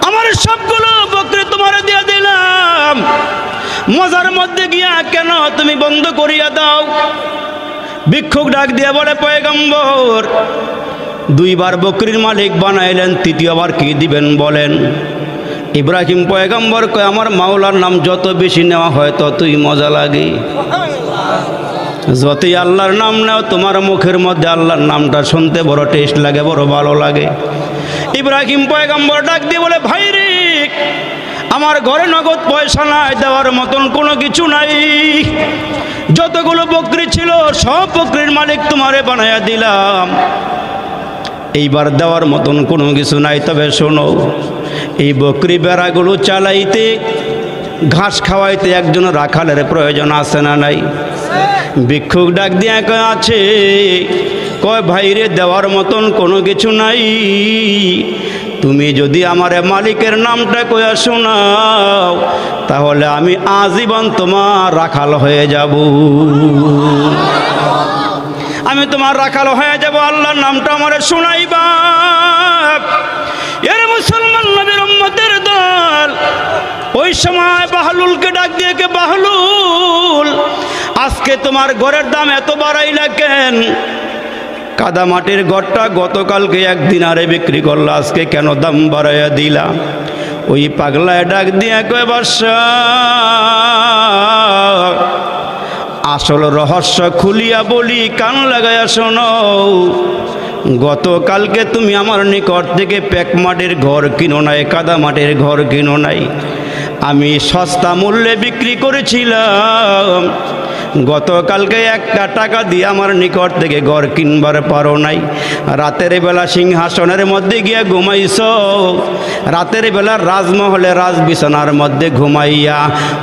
আমার সবগুলো বকরি তোমার দিয়ে দিলাম, মজার মধ্যে গিয়া কেন তুমি বন্ধ করিয়া দাও? ভিক্ষুক ডাক দিয়া বলে, পয়গম্বর, দুইবার বকরির মালিক বানাইলেন, তৃতীয়বার কি দিবেন বলেন? ইব্রাহিম পয়গম্বর কয়, আমার মাওলার নাম যত বেশি নেওয়া হয় ততই মজা লাগে। যতই আল্লাহর নাম নাও তোমার মুখের মধ্যে আল্লাহর নামটা শুনতে বড় টেস্ট লাগে, বড় ভালো লাগে। ইব্রাহিম পয়গম্বর ডাক দিয়ে বলে, ভাই রে, আমার ঘরে নগদ পয়সা নাই, দেওয়ার মতন কোনো কিছু নাই। যতগুলো বকরি ছিল সব বকরির মালিক তোমারে বানায়া দিলাম, এইবার দেওয়ার মতন কোনো কিছু নাই। তবে শোনো, এই বকরি বেড়াগুলো চালাইতে, ঘাস খাওয়াইতে একজন রাখালের প্রয়োজন আছে না নাই? ভিক্ষুক ডাক দিয়া কয়, আছে। কয়, ভাইরে, দেওয়ার মতন কোনো কিছু নাই। তুমি যদি আমার মালিকের নামটা কয়া শোনাও, তাহলে আমি আজীবন তোমার রাখাল হয়ে যাব। আমি তোমার রাখাল হয়ে যাব, আল্লাহর নামটা আমারে শোনাইবা। এর মুসলমান নবীর উম্মতের দল ওই সময় বাহলুলকে ডাক দিয়ে, কে বাহলুল, আজকে তোমার ঘরের দাম এত বাড়াইলা কেন? কাদা মাটির ঘরটা গতকালকে একদিন আরে বিক্রি করলা, আজকে কেন দাম বাড়াইয়া দিলা? ওই পাগলায় ডাক দিয়া কয়, বাদশা, আসল রহস্য খুলিয়া বলি, কান লাগাইয়া শোনো। গতকালকে তুমি আমার নিকট থেকে পেক মাটির ঘর কিনো নাই, কাদা মাটির ঘর কিনো নাই, আমি সস্তা মূল্যে বিক্রি করেছিলাম। গতকালকে একটা টাকা দিয়ে আমার নিকট থেকে ঘর কিনবার পারো নাই। রাতের বেলা সিংহাসনের মধ্যে গিয়া ঘুমাইছ, রাতের বেলা রাজমহলে রাজ বিছানার মধ্যে ঘুমাইয়া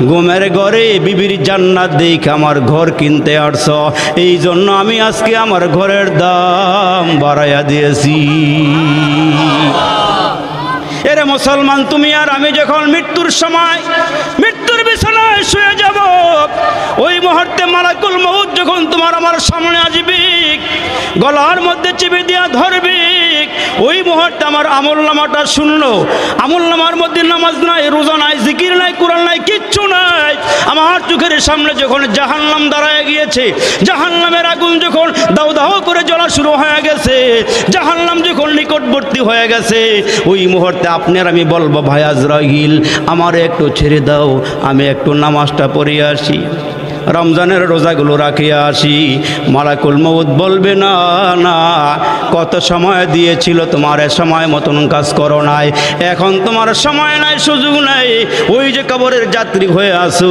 ঘুমের ঘরে বিবির জান্নাত দেখে আমার ঘর কিনতে আসছ। এই জন্য আমি আজকে আমার ঘরের দাম বাড়াইয়া দিয়েছি। এরে মুসলমান, তুমি আর আমি যখন মৃত্যুর সময় মৃত্যুর বিছানায় শুয়ে যাব, ওই মুহূর্তে মালাকুল মউত যখন তোমার আমার সামনে আসবে, গলার মধ্যে চেপে দিয়া ধরবে, ওই মুহূর্তে আমার আমলনামাটা শুনলো। আমলনামার মধ্যে নামাজ নাই, রোজা নাই, জিকির নাই, কোরআন নাই, কিচ্ছু নাই। আমার চোখের সামনে যখন জাহান্নাম দাঁড়ায় গিয়েছে, জাহান্নামের আগুন যখন দাউ দাউ করে জ্বলা শুরু হয়ে গেছে, জাহান্নাম যখন নিকটবর্তী হয়ে গেছে, ওই মুহূর্তে আপনার আমি বলবো, ভাই আজরাইল, আমার একটু ছেড়ে দাও, আমি একটু নামাজটা পড়িয়ে আসি, রমজানের রোজাগুলো রাখিয়া আসি। মালাকুল মউত বলবে, না না, কত সময় দিয়েছিল, তোমার সময় মতন কাজ করো নাই, এখন তোমার সময় নাই, সুযোগ নাই। ওই যে কবরের যাত্রী হয়ে আসু,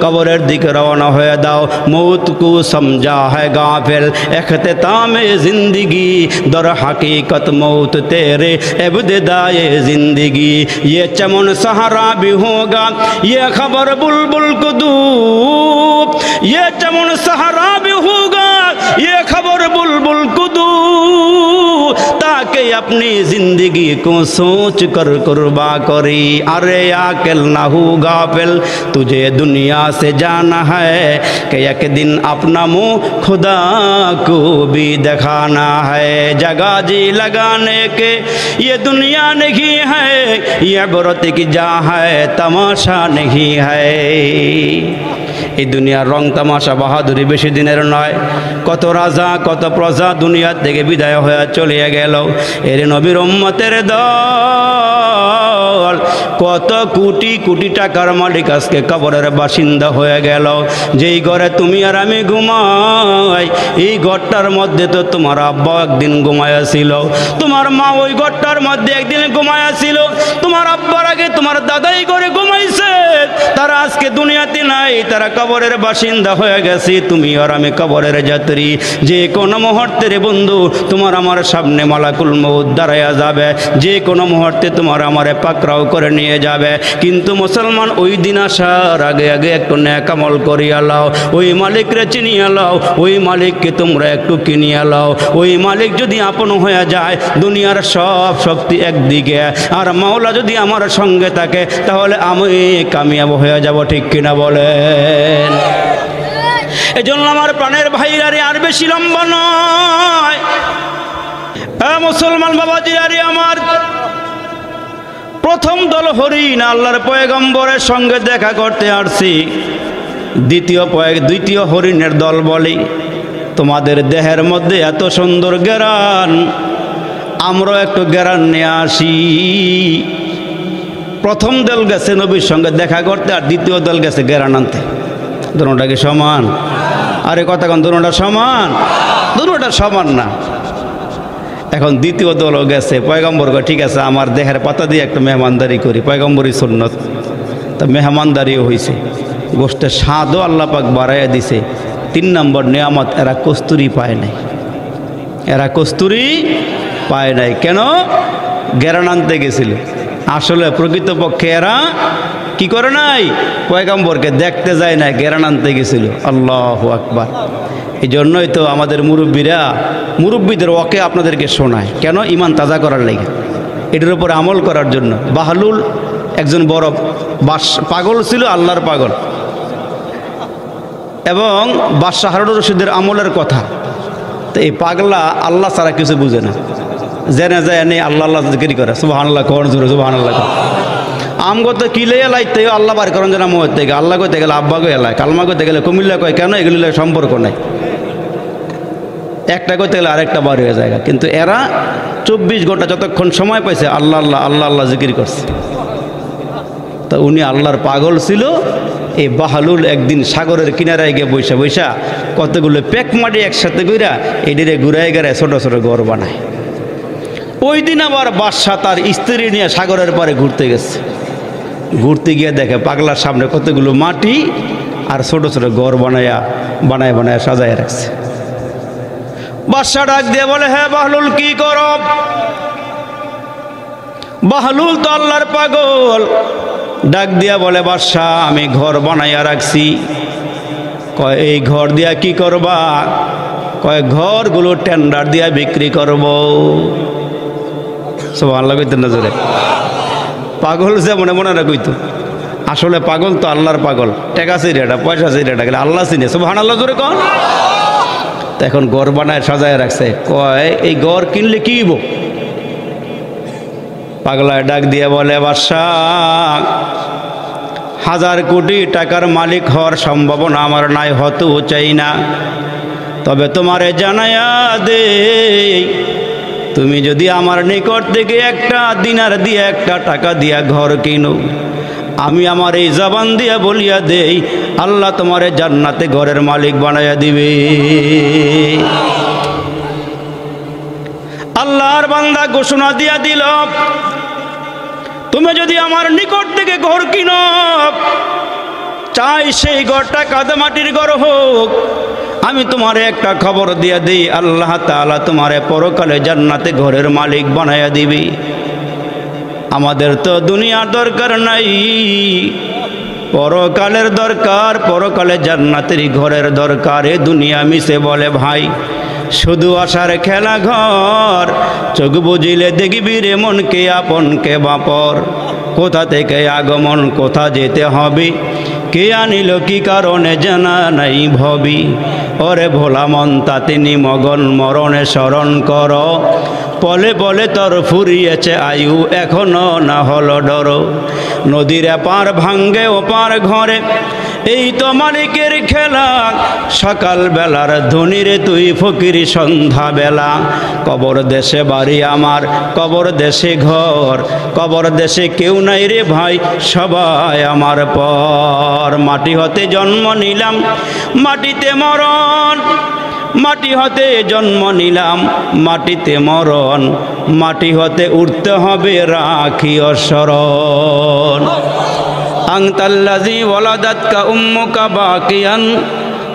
কবরের দিকে রওনা হয়ে দাও। মউত কু সমঝা है गाफिल, इख्तितामे जिंदगी दर हकीकत मौत तेरे इब्तिदाए जिंदगी। ये चमन सहारा भी होगा, ये खबर बुलबुल को दूब, ये चमन सहारा भी होगा, ये खबर बुलबुल को दूब, ताकि अपनी जिंदगी को सोच कर कुर्बा करी। अरे आकिल ना हो गाफिल, तुझे दुनिया से जाना है कि एक दिन अपना मुँह खुदा को भी दिखाना है। जगह जी लगाने के ये दुनिया नहीं है, ये इबरत की जहाँ है, तमाशा नहीं है। এই দুনিয়ার রং তামাশা বাহাদুরি বেশি দিনের নয়। কত রাজা কত প্রজা দুনিয়ার থেকে বিদায় হয়ে চলে গেল। এর নবীর উম্মতের দল কত কোটি কোটি টাকার মালিক আজকে কবরের বাসিন্দা হয়ে গেল। যেই ঘরে তুমি আর আমি ঘুমাই, এই ঘরটার মধ্যে তো তোমার আব্বা একদিন ঘুমাইয়াছিল, তোমার মা ওই ঘরটার মধ্যে একদিন ঘুমাইয়াছিল, তোমার আব্বার আগে তোমার দাদাই ঘরে ঘুমাইছে। তারা আজকে দুনিয়াতে নাই, তারা কবরের বাসিন্দা হয়ে গেছে। তুমি আর আমি কবরের যাত্রী। যে কোনো মুহূর্তে রে বন্ধু, তোমার আমার সামনে মালাকুল মউত দাঁড়াইয়া যাবে, যে কোনো মুহূর্তে তোমার আমারে পাকড়াও করে নিয়ে যাবে। কিন্তু মুসলমান, ওই দিন আসার আগে আগে একটু নেক আমল করিয়া লাও, ওই মালিকরে চিনিয়া লাও, ওই মালিককে তোমরা একটু কিনিয়া লাও। ওই মালিক যদি আপন হয়ে যায়, দুনিয়ার সব শক্তি একদিকে, আর মাওলা যদি আমার সঙ্গে থাকে, তাহলে আমি কামিয়াব হয়ে যাব। ঠিক কিনা বলেন? এজন্য আমার প্রাণের ভাইরা রে, আর বেশি লম্বা নয়, হ্যাঁ মুসলমান বাবাজিরারে আমার, প্রথম দল হরিণ আল্লাহর পয়গম্বরের সঙ্গে দেখা করতে আসছি। দ্বিতীয় হরিণের দল বলে, তোমাদের দেহের মধ্যে এত সুন্দর ঘ্রাণ, আমরা একটু ঘ্রাণ নিয়ে আসি। প্রথম দল গেছে নবীর সঙ্গে দেখা করতে, আর দ্বিতীয় দল গেছে ঘ্রাণ আনতে। দুটোটা কি সমান? আরে কথা কোন, দুটোটা সমান? দুটোটা সমান না। এখন দ্বিতীয় দলও গেছে, পয়গম্বর ঠিক আছে আমার দেহের পাতা দিয়ে একটা মেহমানদারি করি, পয়গম্বরই সুন্নত। তা মেহমানদারিও হয়েছে, গোষ্ঠের স্বাদও আল্লাহ পাক বাড়াইয়া দিছে। 3 নম্বর নিয়ামত, এরা কস্তুরি পায় নাই। এরা কস্তুরি পায় নাই কেন? ঘ্রাণ আনতে গেছিল। আসলে প্রকৃতপক্ষে এরা কি করে নাই? পয়গম্বরকে দেখতে যায় না, ঘ্রাণ আনতে গেছিল। আল্লাহু আকবার। এই জন্যই তো আমাদের মুরব্বীদের ওকে আপনাদেরকে শোনায় কেন? ইমান তাজা করার লাগে, এটার উপর আমল করার জন্য। বাহলুল একজন বড় পাগল ছিল, আল্লাহর পাগল, এবং বাদশাহ হারুনুর রশিদের আমলের কথা। তো এই পাগলা আল্লাহ ছাড়া কিছু বুঝে না, জেনে যায় নেই আল্লাহ আল্লাহ জিকির করে, সুবহানাল্লাহ কোন জোরে সুবহানাল্লাহ। আমগত কিলে এলাইতে আল্লাহ বার করেন যেন মহতে গেলে, আল্লাহ কইতে গেলে আব্বা কই এলায়, কালমা কইতে গেলে কুমিল্লা কয়, কেন? এগুলি সম্পর্ক নাই। একটা কইতে গেলে আরেকটা বার হয়ে যায়। কিন্তু এরা 24 ঘন্টা যতক্ষণ সময় পাইছে আল্লাহ আল্লাহ আল্লাহ আল্লাহ জিকির করছে। তা উনি আল্লাহর পাগল ছিল। এই বাহলুল একদিন সাগরের কিনারায় গিয়ে বৈশা বৈশা কতগুলো পেক মাটি একসাথে কইরা এদিকে ঘুরাই গেড়ায় ছোট ছোট ঘর বানায়। ওই দিন আবার বাদশাহ তার স্ত্রী নিয়ে সাগরের পারে ঘুরতে গেছে। ঘুরতে গিয়ে দেখে পাগলার সামনে কতগুলো মাটি আর ছোট ছোট ঘর বানায় বানায় সাজায় রাখছে। বাদশাহ ডাক দিয়ে বলে, হ্যাঁ বাহলুল কি করো? বাহলুল তো আল্লাহর পাগল। ডাক দিয়া বলে, বাদশাহ আমি ঘর বানাইয়া রাখছি। কয় এই ঘর দিয়া কি করবা? কয় ঘরগুলো টেন্ডার দিয়া বিক্রি করব। সুবহানাল্লাহ কইতেন না জোরে? পাগল যে মনে মনে না কইতো, আসলে পাগল তো আল্লাহর পাগল। টাকা চাই রেটা, পয়সা চাই রেটা, গেলে আল্লাহ চিনে। সুবহানাল্লাহ জোরে কন। এখন ঘর বানায় সাজায় রাখছে। কয় এই ঘর কিনলে কি হইব? পাগলায় ডাক দিয়ে বলে, বাদশাহ 1000 কোটি টাকার মালিক হওয়ার সম্ভাবনা আমার নাই, হতেও চাই না। তবে তোমারে জানায়া দে, তুমি যদি আমার নিকট থেকে একটা দিনার দিয়ে, একটা টাকা দিয়া ঘর কিনো, আমি আমার এই জবান দিয়া বলিয়া দেই, আল্লাহ তোমারে জান্নাতে ঘরের মালিক বানাইয়া দিবে। আল্লাহর বান্দা ঘোষণা দিয়া দিল, তুমি যদি আমার নিকট থেকে ঘর কিনো, চাই সেই ঘরটা কাদামাটির ঘর হোক, আমি তোমারে একটা খবর দিয়া দিই, আল্লাহ তাআলা তোমারে পরকালে জান্নাতে ঘরের মালিক বানাইয়া দিবি। আমাদের তো দুনিয়ার দরকার নাই, পরকালের দরকার, পরকালে জান্নাতের ঘরের দরকার। এ দুনিয়া মিশে বলে ভাই শুধু আশার খেলা ঘর, চোখ বুঝিলে দেখবি রে মনকে আপন কে বাপর। কোথা থেকে আগমন, কোথা যেতে হবে, কে আনিল কি কারণে জানা নাই ভবি। ওরে ভোলা মন তাতে নিমগন, মরণে স্মরণ কর, পলে পলে তোর ফুরিয়েছে আয়ু, এখনো না হলো ডর। নদীর এপার ভাঙ্গে ওপার ঘরে, এই তো মালিকের খেলা। সকাল বেলার ধনীরে তুই ফকির সন্ধ্যা বেলা। কবর দেশে বাড়ি আমার, কবর দেশে ঘর, কবর দেশে কেউ নাই রে ভাই, সবাই আমার পর। মাটি হতে জন্ম নিলাম, মাটিতে মরণ, মাটি হতে জন্ম নিলাম, মাটিতে মরণ, মাটি হতে উঠতে হবে রাখিও স্মরণ। আনতাল্লাযী ওয়ালাদাতকা উম্মুকা বাকিয়ান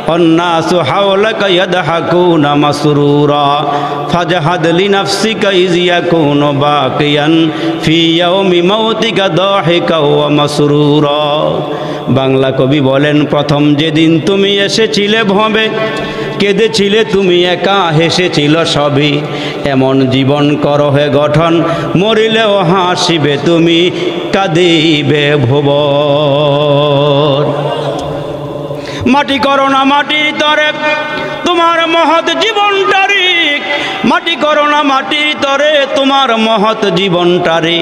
والناس حولك يضحكون مسرورا فاجهد لنفسك إذ يكون باقيا في يوم موتك ضاحكا ومسرورا। বাংলা কবি বলেন, প্রথম যেদিন তুমি এসেছিলে ভবে, কেঁদেছিলে তুমি একা, হেসেছিল সবই। এমন জীবন করো হে গঠন, মরিলেও হাসিবে তুমি, কাঁদিবে ভুবন। মাটি করো না মাটির তরে তোমার মহৎ জীবনটারি, মাটি করো না মাটির তরে তোমার মহৎ জীবনটারে,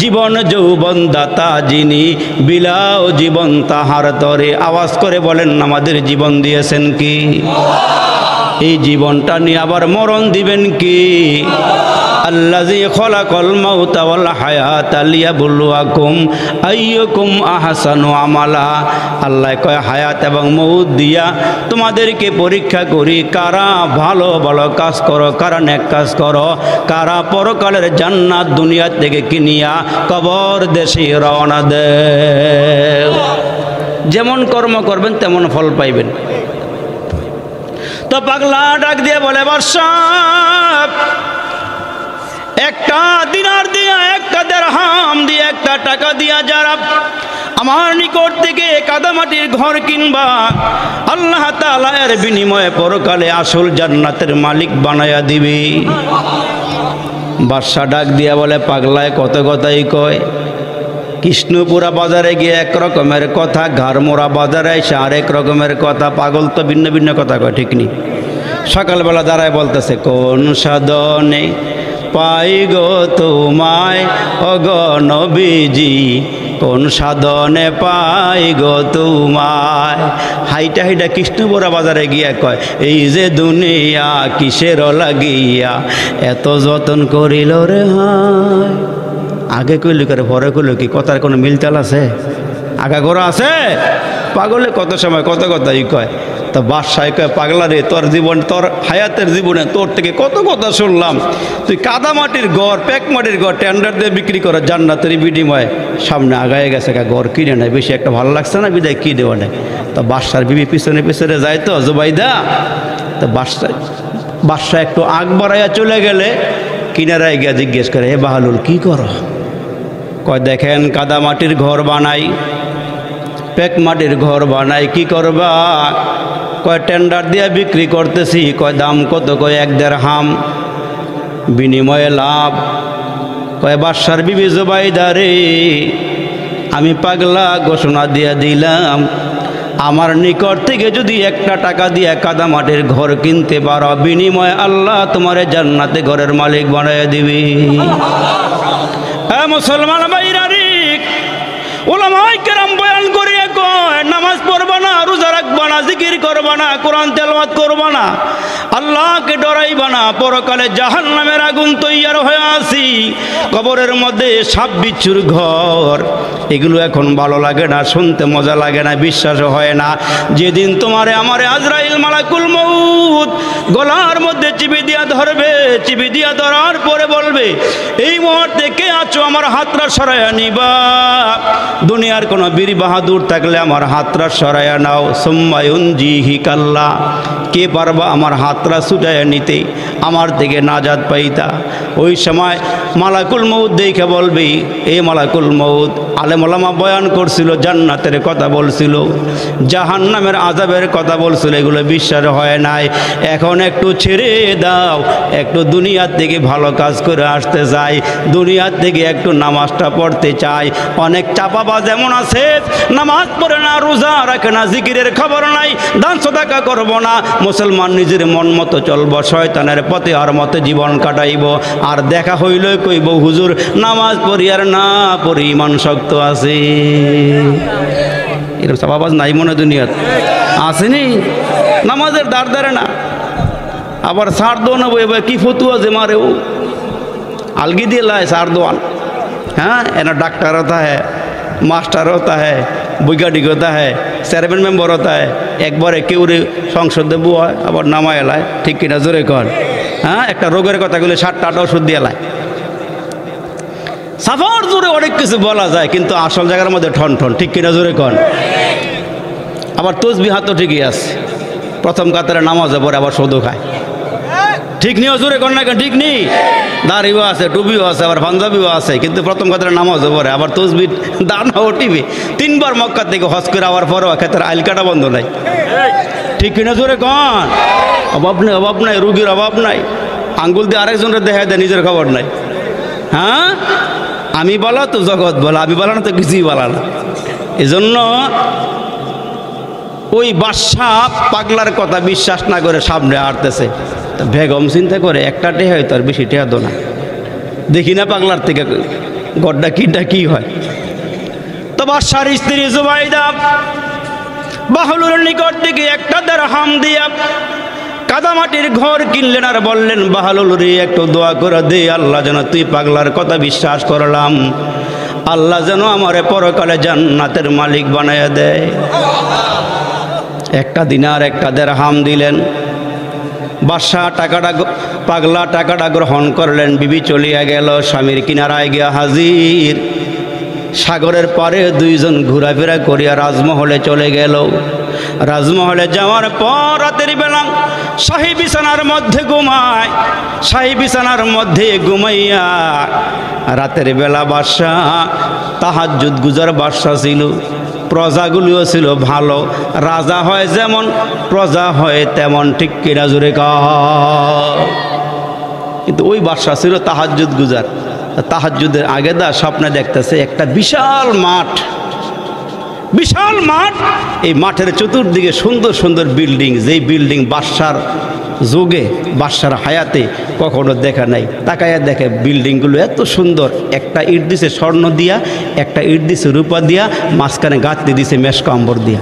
জীবন যৌবন দাতা যিনি বিলাও জীবন তাহার তরে। আওয়াজ করে বলেন আমাদের জীবন দিয়েছেন কি? এই জীবনটা নিয়ে আবার মরণ দিবেন কি? আল্লাযী খলাকাল মাউতা ওয়াল হায়াতা লিয়াবলুয়াকুম আইয়ুকুম আহসানু আমালা। আল্লাহ কয় হায়াত এবং মউত দিয়া তোমাদেরকে পরীক্ষা করি, কারা ভালো ভালো কাজ করো, কারা নেক কাজ করো, কারা পরকালের জান্নাত দুনিয়া থেকে কিনিয়া কবর দেশে রওনা দেও। যেমন কর্ম করবেন তেমন ফল পাইবেন। তো পাগলা ডাক দিয়ে বলে বাদশা, একটা দিনার দিয়া, একটা দিরহাম দিয়া, একটা টাকা দিয়া যারা আমার নিকট থেকে কাদামাটির ঘর কিনবা, আল্লাহ তাআলা এর বিনিময়ে পরকালে আসল জান্নাতের মালিক বানায়া দিবে। বাদশা ডাক দিয়া বলে পাগলায় কত কথাই কয়। কৃষ্ণপুরা বাজারে গিয়ে এক রকমের কথা, ঘাড়মোড়া বাজারে এসে আরেক রকমের কথা। পাগল তো ভিন্ন ভিন্ন কথা কয়, ঠিক নেই? সকালবেলা দাঁড়ায় বলতেছে কোন সাধনে পাই গো তোমায় ওগ নবীজি, কোন সাধনে পাই গো তোমায়। হাইটা হাইটা কৃষ্ণপুরা বাজারে গিয়া কয় এই যে দুনিয়া কিসের লাগিয়া এত যতন করিল রে হায়। আগে কইলি করে পরে কইল কি? কথার কোনো মিলতাল আছে? আগা গোড়া আছে? পাগলে কত সময় কত কথাই কয়। তো বাদশাহ কয় পাগলা রে, তোর জীবন, তোর হায়াতের জীবনে তোর থেকে কত কথা শুনলাম। তুই কাদা মাটির ঘর, প্যাক মাটির ঘর টেন্ডার দিয়ে বিক্রি করে জান্নাতের বিনিময়ে সামনে আগায় গেছে, ঘর কিনে নেয়, বেশি একটা ভালো লাগছে না বিদায় কি দেওয়া নেয়। তো বাদশার বিবি পিছনে পিছনে যায় তো জুবাইদা। তো বাদশাহ একটু আগ বাড়াইয়া চলে গেলে কিনারায় গিয়া জিজ্ঞেস করে হে বাহালুল কি করো? কয় দেখেন কাদা মাটির ঘর বানাই, প্যাক মাটির ঘর বানাই। কি করবা? কয় টেন্ডার দিয়ে বিক্রি করতেছি। কয় দাম কত? কয় 1 দিরহাম, বিনিময়ে লাভ। কয় বাদশার বিবি জুবাইদা রে, আমি পাগলা ঘোষণা দিয়ে দিলাম, আমার নিকট থেকে যদি একটা টাকা দিয়ে কাদা মাটির ঘর কিনতে পারো, বিনিময়ে আল্লাহ তোমার জান্নাতে ঘরের মালিক বানায় দিবি। হ্যাঁ মুসলমান ভাইরা রে, উলামায়ে কেরাম বয়ান করিয়া কয় নামাজ পড়বা না, রোজা রাখবা না, জিকির করবা না, কোরআন তেলাওয়াত করবা না, আল্লাহকে ডরাইবা না, পরকালে জাহান্নামের আগুন তৈয়ার হয়ে আসি, কবরের মধ্যে সাপ বিচ্ছুর ঘর। এগুলো এখন ভালো লাগে না, শুনতে মজা লাগে না, বিশ্বাস হয় না। যেদিন তোমারে আমারে আজরাইল মালাকুল মউত গলার মধ্যে চিবি দিয়া ধরবে, চিবি দিয়া ধরার পরে বলবে এই মুহূর্তে কে আছো, আমার হাতটা সরাইয়া নিবা। দুনিয়ার কোনো বীর বাহাদুর থাকলে আমার হাতটা সরাইয়া নাও। সুম্মায়ুন জিহি কাল্লা, কে পারবা আমার হাতটা ছুটাইয়া নিতে, আমার থেকে নাজাত পাইতা। ওই সময় মালাকুল মউত দেখে বলবি এই মালাকুল মউত। আলেম ওলামা বয়ান করছিল, জান্নাতের কথা বলছিল, জাহান্নামের আযাবের কথা বলছিল, এগুলো বিশ্বাস হয় নাই। এখন একটু ছেড়ে দাও, একটু দুনিয়ার থেকে ভালো কাজ করে আসতে চাই, দুনিয়ার থেকে একটু নামাজটা পড়তে চাই। অনেক চাপাবাজ এমন আছে নামাজ পড়ে না, রোজা রাখে না, জিকিরের খবর নাই, দান সদাকা করব না, মুসলমান নিজের মন মতো চলব, শয়তানের পথে আর মতে জীবন কাটাইব। আর দেখা হইল কইব হুজুর নামাজ পড়ি আর না পড়ি ইমান শক্ত আছে। এরকম চাপাবাজ নাই মনে দুনিয়াত আসেনি? নামাজের দাঁড় দাঁড়ে না, আবার সার দো নেবো, এবার কি ফতুয়া যে মারে ও अलगी दिए लाए सार दोआन। हाँ एना डॉक्टर होता है, मास्टर होता है, বৈজ্ঞানিক होता है, চেয়ারম্যান মেম্বার होता है, একবারে কেউরে সংসদে বুয়া আবার নামায় এলায়, ঠিক কিনা জোরে কন? হ্যাঁ একটা রোগের কথাগুলো 7টা ওষুধ দিয়ে এলায়। সাফার জোরে অনেক কিছু বলা যায়, কিন্তু আসল জায়গার মধ্যে ঠন ঠন, ঠিক কিনা জোরে কন? আবার তসবিহ তো ঠিকই আছে, প্রথম কাতারে নামাজে পড়ে আবার সদু খায়, ঠিক নিও জোরে কন না? ঠিক নেই, দাড়িও আছে, টুপিও আছে, আবার পাঞ্জাবিও আছে, কিন্তু প্রথম কাতারে নামাজও পড়ে, আবার তসবিহ দানাও টিভি। 3বার মক্কা থেকে হজ করে আবার পরেও ক্ষেত্রে আইল কাটা বন্ধ নাই, ঠিক কিনা জোরে কন? অভাব নেই, অভাব নাই, রুগীর অভাব নাই, আঙ্গুল দিয়ে আরেকজনের দেখা দেয়, নিজের খবর নাই। হ্যাঁ আমি বলা তো জগৎ বলা, আমি বলা না তো কিছুই বলা না। এজন্য ওই বাদশা পাগলার কথা বিশ্বাস না করে সামনে হাঁটতেছে। তা বেগম চিন্তা করে একটা টেহা হয়তো আর বেশি টেহা দো না, দেখি না পাগলার থেকে গড্ডা কিনটা কি হয়। তো বাদশার স্ত্রী জুবাইদা বাহলুরের নিকট থেকে একটা দিরহাম দিয়া কাদামাটির ঘর কিনলেন আর বললেন, বাহলুল রে একটু দোয়া করে দে, আল্লাহ যেন তুই পাগলার কথা বিশ্বাস করলাম, আল্লাহ যেন আমারে পরকালে জান্নাতের মালিক বানায়া দেয়। একটা দিনার একটা দিরহাম দিলেন। বাদশাহ পাগলা টাকাটা গ্রহণ করলেন। বিবি চলিয়া গেল, স্বামীর কিনারায় গিয়া হাজির। সাগরের পারে দুইজন ঘোরাফেরা করিয়া রাজমহলে চলে গেল। রাজমহলে যাওয়ার পর রাতের বেলা শাহী বিছানার মধ্যে ঘুমায়। শাহী বিছানার মধ্যে ঘুমাইয়া রাতের বেলা বাদশাহ তাহাজ্জুদ গুজার বাদশাহ ছিল। প্রজাগুলিও ছিল ভালো, রাজা হয় যেমন প্রজা হয় তেমন, ঠিক কিনা জোরে কও। কিন্তু ওই বাদশাহ ছিল তাহাজ্জুদ গুজার। তাহাজ্জুদের আগে দা স্বপ্নে দেখতেছে একটা বিশাল মাঠ, বিশাল মাঠ। এই মাঠের চতুর্দিকে সুন্দর সুন্দর বিল্ডিং, যেই বিল্ডিং বাদশার যুগে বাদশার হায়াতে কখনো দেখা নাই। তাকায়া দেখে বিল্ডিংগুলো এত সুন্দর, একটা ইট দিছে স্বর্ণ দিয়া, একটা ইট দিছে রূপা দিয়া, মাঝখানে গাঁথনি দিছে মেশক আম্বর দিয়া।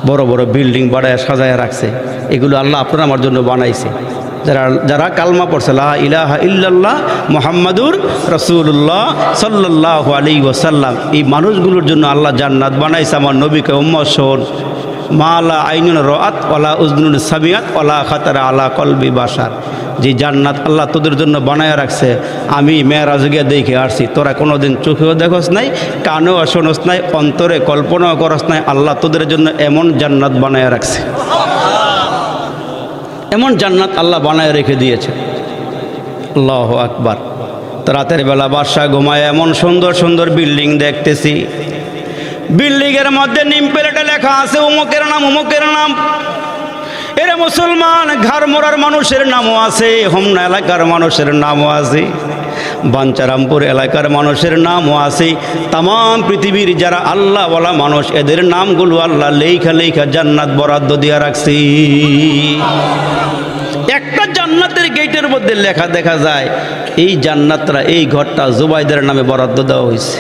বড় বড় বিল্ডিং বাড়ায় সাজায় রাখছে। এগুলো আল্লাহ আপনারা আমার জন্য বানাইছে। যারা কালমা পড়ছে লা ইলাহা ইল্লাল্লাহ মুহাম্মাদুর রাসূলুল্লাহ সাল্লাল্লাহু আলাইহি ওয়াসাল্লাম, এই মানুষগুলোর জন্য আল্লাহ জান্নাত বানাইছে। আমার নবীকে উম্মত শোন, মালা আইনুন রাআত ওয়ালা উযনুন সামিআত ওয়ালা খাতারা আলা কলবি বাশার, যে জান্নাত আল্লাহ তোদের জন্য বানায় রাখছে। আমি মেরাজে গিয়ে দেখে আসছি, তোরা কোনোদিন চোখেও দেখোস নাই, কানেও শোনস নাই, অন্তরে কল্পনাও করস নাই। আল্লাহ তোদের জন্য এমন জান্নাত বানায় রাখছে, এমন জান্নাত আল্লাহ বানায় রেখে দিয়েছে। আল্লাহু আকবার। তো রাতের বেলা বাদশা ঘুমায়, এমন সুন্দর সুন্দর বিল্ডিং দেখতেছি। বিল্ডিংয়ের মধ্যে নিম প্লেটে লেখা আছে অমুকের নাম, অমুকের নাম। এরা মুসলমান ঘর মোড়ার মানুষের নামও আছে, হোমনা এলাকার মানুষের নামও আছে, বাঞ্চারামপুর এলাকার মানুষের নামও আছে। তাম পৃথিবীর যারা আল্লাহওয়ালা মানুষ, এদের নামগুলো আল্লাহ লেখা লেখা জান্নাত বরাদ্দ দিয়া রাখছি। একটা জান্নাতের গেটের মধ্যে লেখা দেখা যায়, এই জান্নাতরা, এই ঘরটা জুবাইদার নামে বরাদ্দ দেওয়া হয়েছে।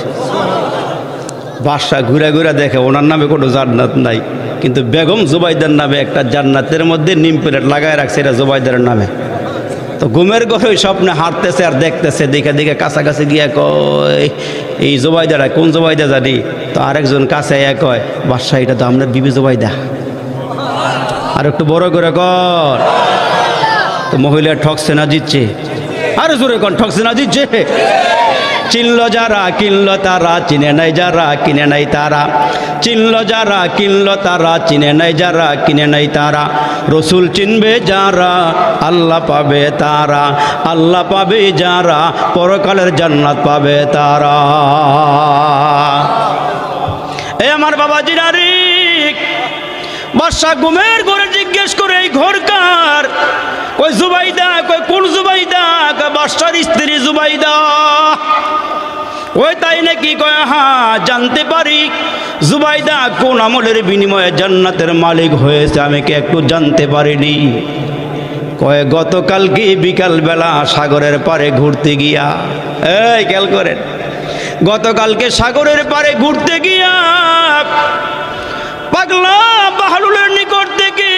বাদশাহ ঘুরে ঘুরে দেখে ওনার নামে কোনো জান্নাত নাই, কিন্তু বেগম জুবাইদার নামে একটা জান্নাতের মধ্যে নিম প্লেট লাগায় রাখছে, এটা জুবাইদার নামে। তো ঘুমের ঘরে ওই স্বপ্নে হাঁটতেছে আর দেখতেছে, দেখে দেখে কাছাকাছি গিয়ে কয়, এই জুবাইদারা কোন জুবাইদা জানি। তো আরেকজন কাছে কয়, বাদশাহ এটা তো আমরা বিবি জুবাইদা। আর একটু বড় করে কর। তো মহিলা ঠকছে না জিতছে, আরে জোরে কন, ঠকছে না জিতছে। চিনল যারা কিনল তারা, চিনে নাই যারা কিনে নাই তারা। চিনল যারা কিনল তারা, চিনে নাই যারা কিনে নাই তারা। রসুল চিনবে যারা, আল্লাহ পাবে তারা। আল্লাহ পাবে যারা, পরকালের জান্নাত পাবে তারা। এ আমার বাবাজি নারী, বাদশা ঘুমের ঘরে জিজ্ঞেস করে, এই ঘর কার? কই জুবাইদা। কই কোন জুবাইদা? বাদশার স্ত্রী জুবাইদা। ওই তাই নাকি? কয় হ্যাঁ, জানতে পারি জুবাইদা কোন আমলের বিনিময়ে জান্নাতের মালিক হয়েছে, আমি কি একটু জানতে পারিনি? কয় গতকালকে বিকালবেলা সাগরের পারে ঘুরতে গিয়া, এই খেয়াল করেন, গতকালকে সাগরের পারে ঘুরতে গিয়া পাগলা বাহলুলের নিকট থেকে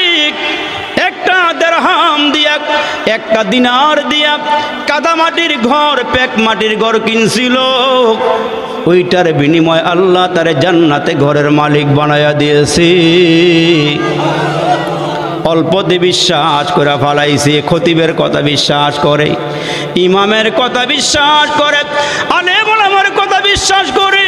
একটা দিরহাম দিয়া, একটা দিনার দিয়া কাদামাটির ঘর, পেক মাটির ঘর কিনছিল। ওইটার বিনিময় আল্লাহ তারে জান্নাতে ঘরের মালিক বানায়া দিয়েছে। অল্পতে বিশ্বাস করে ফালাইছে, খতিবের কথা বিশ্বাস করে, ইমামের কথা বিশ্বাস করে, আলেম ওলামার কথা বিশ্বাস করে।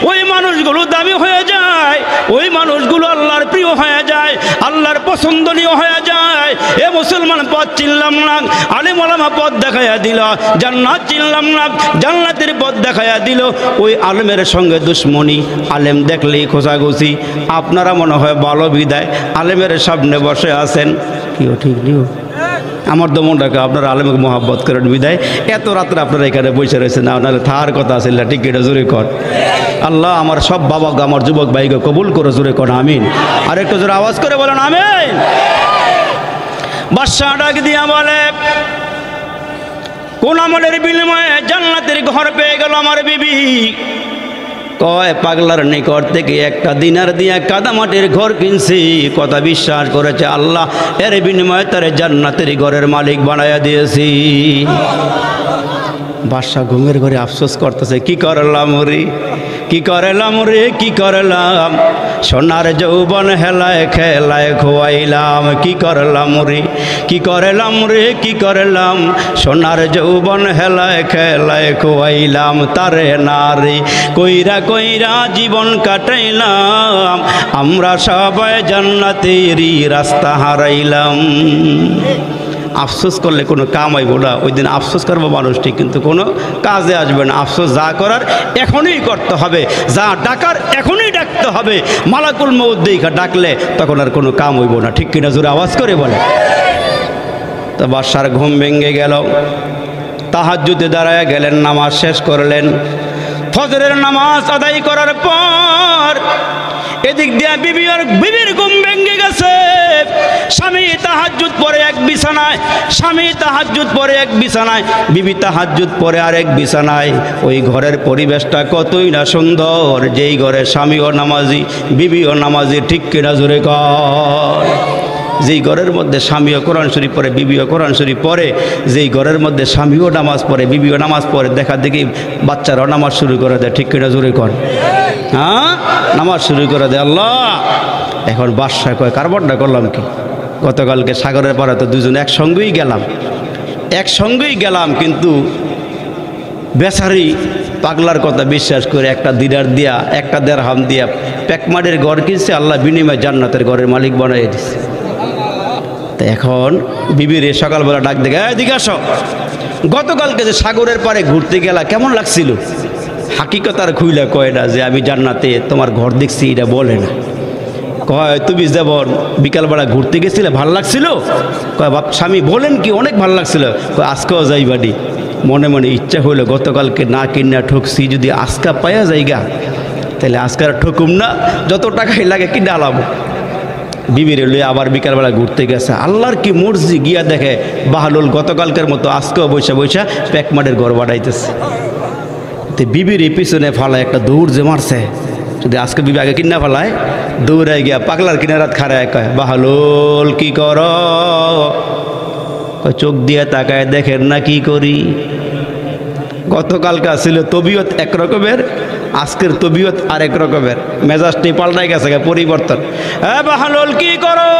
ওই মানুষগুলো দামি হয়ে যায়, ওই মানুষগুলো আল্লাহর প্রিয় হয়ে যায়, আল্লাহর পছন্দনীয় হয়ে যায়। এ মুসলমান পথ চিনলাম না, আলেম ওলামা পথ দেখাইয়া দিল। জান্নাত চিনলাম না, জান্নাতের পথ দেখাইয়া দিল। ওই আলেমের সঙ্গে দুশ্মনী, আলেম দেখলেই খোঁচাখুচি। আপনারা মনে হয় ভালো বিদায় আলেমের সামনে বসে আছেন, কিও ঠিক নিও। আমার তো মন রাখে আপনারা আলেমকে মহাব্বত করেন বিদায় এত রাত্রে আপনারা এখানে বসে রয়েছেন, না নাহলে থার কথা আছে ঠিক এটা জোরে কর। আল্লাহ আমার সব বাবাকে, আমার যুবক ভাইকে কবুল করে জোরে কর আমিন। আর একটু জোরে আওয়াজ করে বলেন আমিন। বাদশা ডাক দিয়া বলে, কোন আমলের বিনিময়ে জান্নাতের ঘর পেয়ে গেল আমার বিবি? কয়, পাগলার নিকট থেকে একটা দিনার দিয়া কাদামাটির ঘর কিনছি, কথা বিশ্বাস করেছে আল্লাহ, এর বিনিময়ে তার জান্নাতের ঘরের মালিক বানায়া দিয়েছি। বাদশা ঘুমের ঘরে আফসোস করতেছে, কি করলাম রে, কি করলাম রে, কি করলাম, সোনার যৌবন হেলায় খেলায় খোয়াইলাম, কি করলাম রে, কি করলাম রে, কি করলাম, সোনার যৌবন হেলায় খেলায় খোয়াইলাম, তারে নারী কইরা কইরা জীবন কাটাইলাম, আমরা সবাই জান্নাতেরই রাস্তা হারাইলাম। আফসোস করলে কোনো কাম হইব না, ওই দিন আফসোস করবো মানুষ ঠিক, কিন্তু কোনো কাজে আসবে না। আফসোস যা করার এখনই করতে হবে, যা ডাকার এখনই ডাকতে হবে। মালাকুল মউত দেখা ডাকলে তখন আর কোনো কাম হইব না, ঠিক কিনা জোরে আওয়াজ করে বলে। তো বাদশার ঘুম ভেঙে গেল, তাহাজ্জুদে দাঁড়ায় গেলেন, নামাজ শেষ করলেন। ফজরের নামাজ আদায় করার পর এদিক দিয়ে বিবির ঘুম ভেঙে গেছে। স্বামী তাহাজ্জুদ পরে এক বিছানায়, স্বামী তাহাজ্জুদ পরে এক বিছানায়, বিবি তাহাজ্জুদ পরে আরেক বিছানায়। ওই ঘরের পরিবেশটা কতই না সুন্দর, যেই ঘরে স্বামীও নামাজি বিবিও নামাজি, ঠিক কিনা জোরে কর। যেই ঘরের মধ্যে স্বামীও কোরআন শরীফ পড়ে বিবিও কোরআন শরীফ পড়ে, যেই ঘরের মধ্যে স্বামীও নামাজ পড়ে বিবিও নামাজ পড়ে, দেখা দেখি বাচ্চারাও নামাজ শুরু করে দেয়, ঠিক কিনা জোরে কর। হ্যাঁ, নামাজ শুরু করে দেয়। আল্লাহ, এখন বাদশা কয়, কারবারটা করলাম কি? গতকালকে সাগরের পাড়ে তো দুজন একসঙ্গেই গেলাম, কিন্তু বেচারি পাগলার কথা বিশ্বাস করে একটা দিনার দিয়া, একটা দেড়হাম দিয়া পেকমাটির ঘর কিনছে, আল্লাহ বিনিময়ে জান্নাতের ঘরের মালিক বানাই দিচ্ছে। তো এখন বিবির সকালবেলা ডাক দেখে, এদিকে আসো, গতকালকে যে সাগরের পাড়ে ঘুরতে গেলা কেমন লাগছিল? হাকিকত আর খুইলা কয় না যে আমি জান্নাতে তোমার ঘর দেখছি, এটা বলে না। কয়, তুমি যেমন বিকালবেলা ঘুরতে গেছিলে ভাল লাগছিল? কয়, বাপ স্বামী বলেন কি, অনেক ভাল লাগছিল। কয়, আজকেও যাইবানি। মনে মনে ইচ্ছা হইলো, গতকালকে না কিনা ঠকছি, যদি আজকা পাইয়া যাইগা তাহলে আজকার ঠকুম না, যত টাকাই লাগে কিনে আলাম। বিবিরে লইয়া আবার বিকালবেলা ঘুরতে গেছে। আল্লাহর কি মর্জি, গিয়া দেখে বাহালুল গতকালকের মতো আজকেও বৈশা বৈশা পেকমাটের ঘর বাড়াইতেছে। তো বিবির পিছনে ফালায় একটা দৌড় যে মারছে, যদি আজকে বিবি আগে কিনা ফেলায়, দৌড়াই গিয়া পাগলার কিনারাত খাড়ায় কয়, বাহালুল কি কর? চোখ দিয়ে তাকায় দেখেন না কি করি। গতকালকে ছিল তবিয়ত একরকমের, আজকের তবিয়ত আরেক রকমের, মেজাজটি পাল্টাই গেছে, পরিবর্তন। হ্যাঁ বাহালুল কি করো?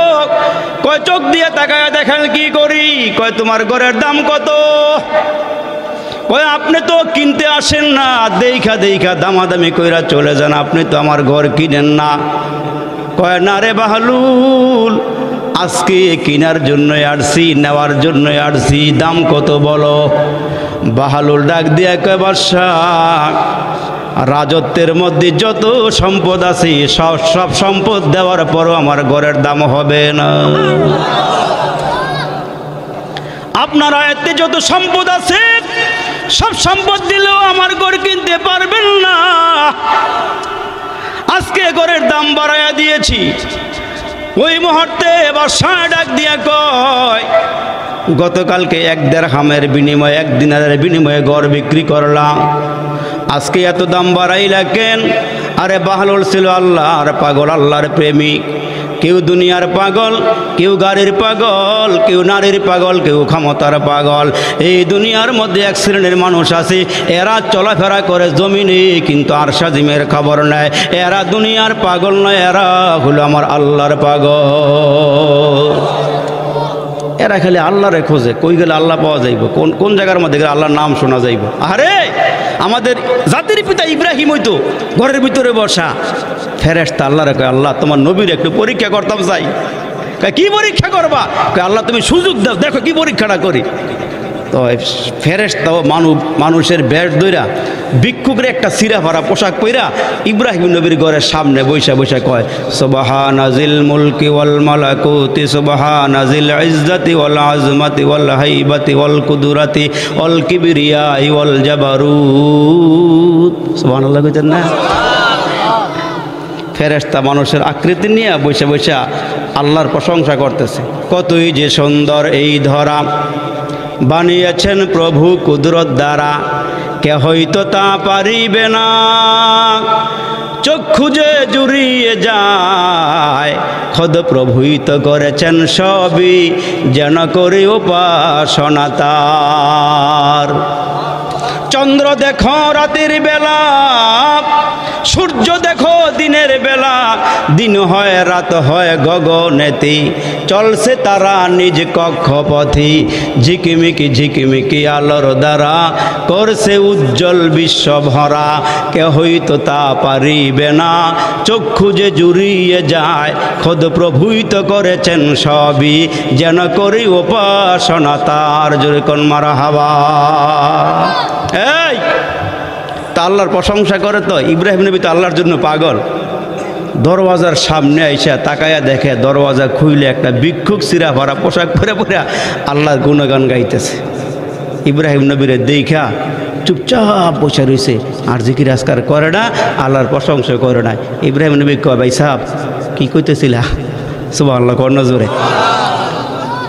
কয়, চোখ দিয়ে তাকায় দেখেন কি করি। কয়, তোমার ঘরের দাম কত? কয়, আপনি তো কিনতে আসেন না, দেখা দেখা দামাদামি কইরা চলে যান, আপনি তো আমার ঘর কিনেন না। কয়, না রে বাহালুল, আজকে কেনার জন্য আসছি, নেওয়ার জন্য আসছি, দাম কত বলো। বাহালুল ডাক দিয়া কয়, বাদশাহ, রাজত্বের মধ্যে যত সম্পদ আছে সব সম্পদ দেওয়ার পরও আমার ঘরের দাম হবে না। আপনার আয়ত্তে যত সম্পদ আছে সব সম্পদ দিলেও আমার ঘর কিনতে পারবেন না। আজকে ঘরের দাম বাড়াইয়া দিয়েছি। ওই মুহূর্তে বাদশা ডাক দিয়া কয়, গতকালকে এক দেড়হামের বিনিময়ে, এক দিনারের বিনিময়ে ঘর বিক্রি করলাম, আজকে এত দাম বাড়াইলা কেন? আরে বাহালুল ছিল আল্লাহর পাগল, আল্লাহর প্রেমিক। কেউ দুনিয়ার পাগল, কেউ গাড়ির পাগল, কেউ নারীর পাগল, কেউ ক্ষমতার পাগল। এই দুনিয়ার মধ্যে এক শ্রেণীর মানুষ আছে, এরা চলাফেরা করে জমিনে, কিন্তু আরশা জিমের খবর নেয়। এরা দুনিয়ার পাগল নয়, এরা হলো আমার আল্লাহর পাগল। এরা খালি আল্লাহরে খোঁজে, কই গেলে আল্লাহ পাওয়া যাইব, কোন কোন জায়গার মধ্যে গেলে আল্লাহর নাম শোনা যাইব। আরে আমাদের জাতির পিতা ইব্রাহিম হইতো ঘরের ভিতরে বসা, ফেরেশতা আল্লাহরে কয়, আল্লাহ তোমার নবীর একটু পরীক্ষা করতাম চাই। কি পরীক্ষা করবা? আল্লাহ তুমি সুযোগ দাও, দেখো কি পরীক্ষাটা করি। তো ফেরেশতা মানুষের বেশ দইরা ভিক্ষুকের একটা সিরা ভরা পোশাক পইরা ইব্রাহিম নবীর ঘরের সামনে বৈশা বৈশা কয়, সুবহানাজিল মুলকি ওয়াল মালাকুতি, সুবহানাজিল ইজ্জতি ওয়াল আজমাতি ওয়াল হাইবাতি ওয়াল কুদরাতি ওয়াল কিবরিয়াই ওয়াল জাবারুত। সুবহানাল্লাহ কইতেন না? ফেরেশতা মানুষের আকৃতি নিয়ে বৈশা বৈশা আল্লাহর প্রশংসা করতেছে। কতই যে সুন্দর এই ধরা, বানিয়েছেন প্রভু কুদরত দ্বারা, কে হয়তো তা পারিবে না। চক্ষু যে জুড়িয়ে যায়, খোদ প্রভুই তো করেছেন সবই, যেন করি উপাসনা তার। চন্দ্র দেখো রাতের বেলা, সূর্য দেখো দিনের বেলা, দিন হয় রাত হয় গগনেতে, চলছে তারা নিজ কক্ষপথে, ঝিকিমিকি ঝিকিমিকি আলোর দ্বারা, করছে উজ্জ্বল বিশ্ব ভরা, কে হয়তো তা পারিবে না। চক্ষু যে জুড়িয়ে যায়, খোদ প্রভুই তো করেছেন সবই, যেন করি উপাসনা তার। জোরে কোন মারহাবা। এই তা আল্লাহর প্রশংসা করে তো। ইব্রাহিম নবী তো আল্লাহর জন্য পাগল। দরওয়াজার সামনে আইসা তাকায়া দেখে দরওয়াজা খুইলে একটা ভিক্ষুক চিরা ভরা পোশাক পরে পরে আল্লাহর গুণগান গাইতেছে। ইব্রাহিম নবীরে দেখা চুপচাপ বসে রয়েছে, আর জিকির আজকার করে না, আল্লাহর প্রশংসা করে না। ইব্রাহিম নবী কয়, ভাই সাহেব কি কইতেছিলা? সুবহানাল্লাহ কর না জোরে।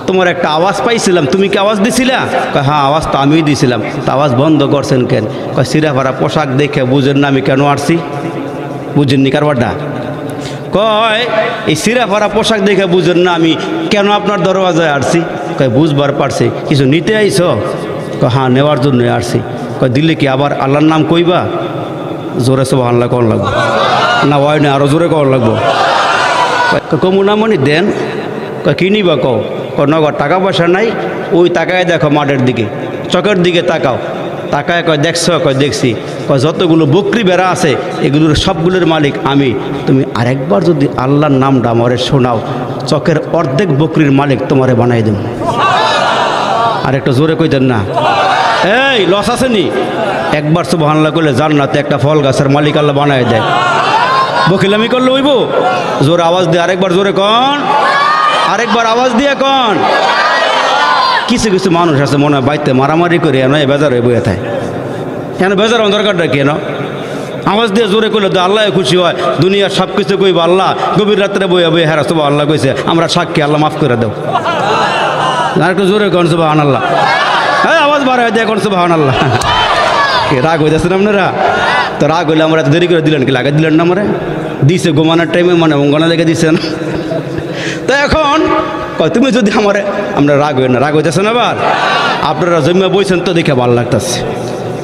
তোমার একটা আওয়াজ পাইছিলাম, তুমি কি আওয়াজ দিছিলা? কয় হ্যাঁ, আওয়াজ তো আমিই দিছিলাম। তা আওয়াজ বন্ধ করছেন কেন? কয় সিরাফারা পোশাক দেখে বুঝেন না আমি কেন আসছি? বুঝেননি কারবারটা? কয় এই সিরাফারা পোশাক দেখে বুঝেন না আমি কেন আপনার দরওয়াজায় আসছি? কয় বুঝবার পারছি। কিছু নিতে আইছ? কয় হ্যাঁ, নেওয়ার জন্যই আসছি। কয় দিলে কি আবার আল্লাহর নাম কইবা? জোরে সুবহানাল্লাহ কর লাগবো না? হয় না, আরো জোরে কর লাগবো। কমুনামনি দেন। কয় কি নিবা? কও। নগদ টাকা পয়সা নাই। ওই তাকায় দেখো মাঠের দিকে, চকের দিকে তাকাও। তাকায় কয় দেখছ? কয় দেখছি। কয় যতগুলো বকরি বেড়া আছে এগুলোর সবগুলোর মালিক আমি। তুমি আরেকবার যদি আল্লাহর নামটা আমারে শোনাও, চকের অর্ধেক বকরির মালিক তোমারে বানাই দেব। আরেকটা জোরে কইতেন না? এই লস আসেনি? একবার সুবহানাল্লাহ করলে জান্নাতে একটা ফল গাছের মালিক আল্লাহ বানাই দেয়। বকিলামি করলে হইব? জোরে আওয়াজ দিয়ে আরেকবার জোরে কন, আরেকবার আওয়াজ দিয়ে কন। কিছু কিছু মানুষ আছে মনে হয় বাইতে মারামারি করে এনে বেজার হয়ে বইয়ে থাকে। কেন বেজার হওয়ার দরকারটা কেন? আওয়াজ দিয়ে জোরে করলে তো আল্লাহ খুশি হয়। দুনিয়ার সব কিছু কইব আল্লাহ, গভীর রাত্রে বইয়া বইয়া হ্যাঁ সুবহানাল্লাহ কইছে, আমরা সাক্ষী, আল্লাহ মাফ করে দেও। আরেকটু জোরে কন সুবহানাল্লাহ। হ্যাঁ, আওয়াজ বাড়ায় দিয়ে কোন সুবহানাল্লাহ। রাগ হইতেছেন আপনারা? তো রাগ হইলে আমরা দেরি করে দিলেন কি? লাগাই দিলেন না? আমরা দিছে ঘুমানোর টাইমে মানে অঙ্গনা লেগে দিছেন। তো এখন তুমি যদি আমার আমরা রাগ হই না, রাগ হইতেছেন আবার আপনারা জমিয়া বইছেন তো দেখে ভালো লাগতেছে।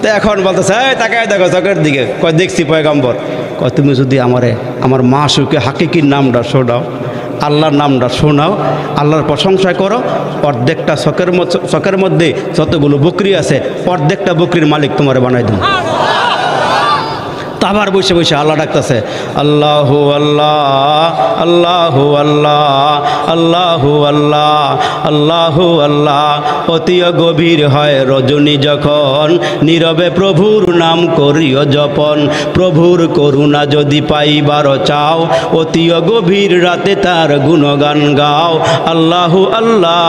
তো এখন বলতেছে এই তাকায় দেখো চকের দিকে। কয় দেখছি পয়গম্বর। কয় তুমি যদি আমারে আমার মা সুখে হাকিকির নামটা শোনাও, আল্লাহর নামটা শোনাও, আল্লাহর প্রশংসা করো, অর্ধেকটা চকের মধ্যে যতগুলো বকরি আছে অর্ধেকটা বকরির মালিক তোমারে বানাই দেব। আবার বসে বসে আল্লাহ ডাকতেছে, আল্লাহু আল্লাহ আল্লাহু আল্লাহ আল্লাহু আল্লাহ আল্লাহু আল্লাহ। অতিয় গভীর হয় রজনী যখন, নীরবে প্রভুর নাম করিও জপন। প্রভুর করুণা যদি পাইবার চাও, অতিয় গভীর রাতে তার গুণগান গাও। আল্লাহু আল্লাহ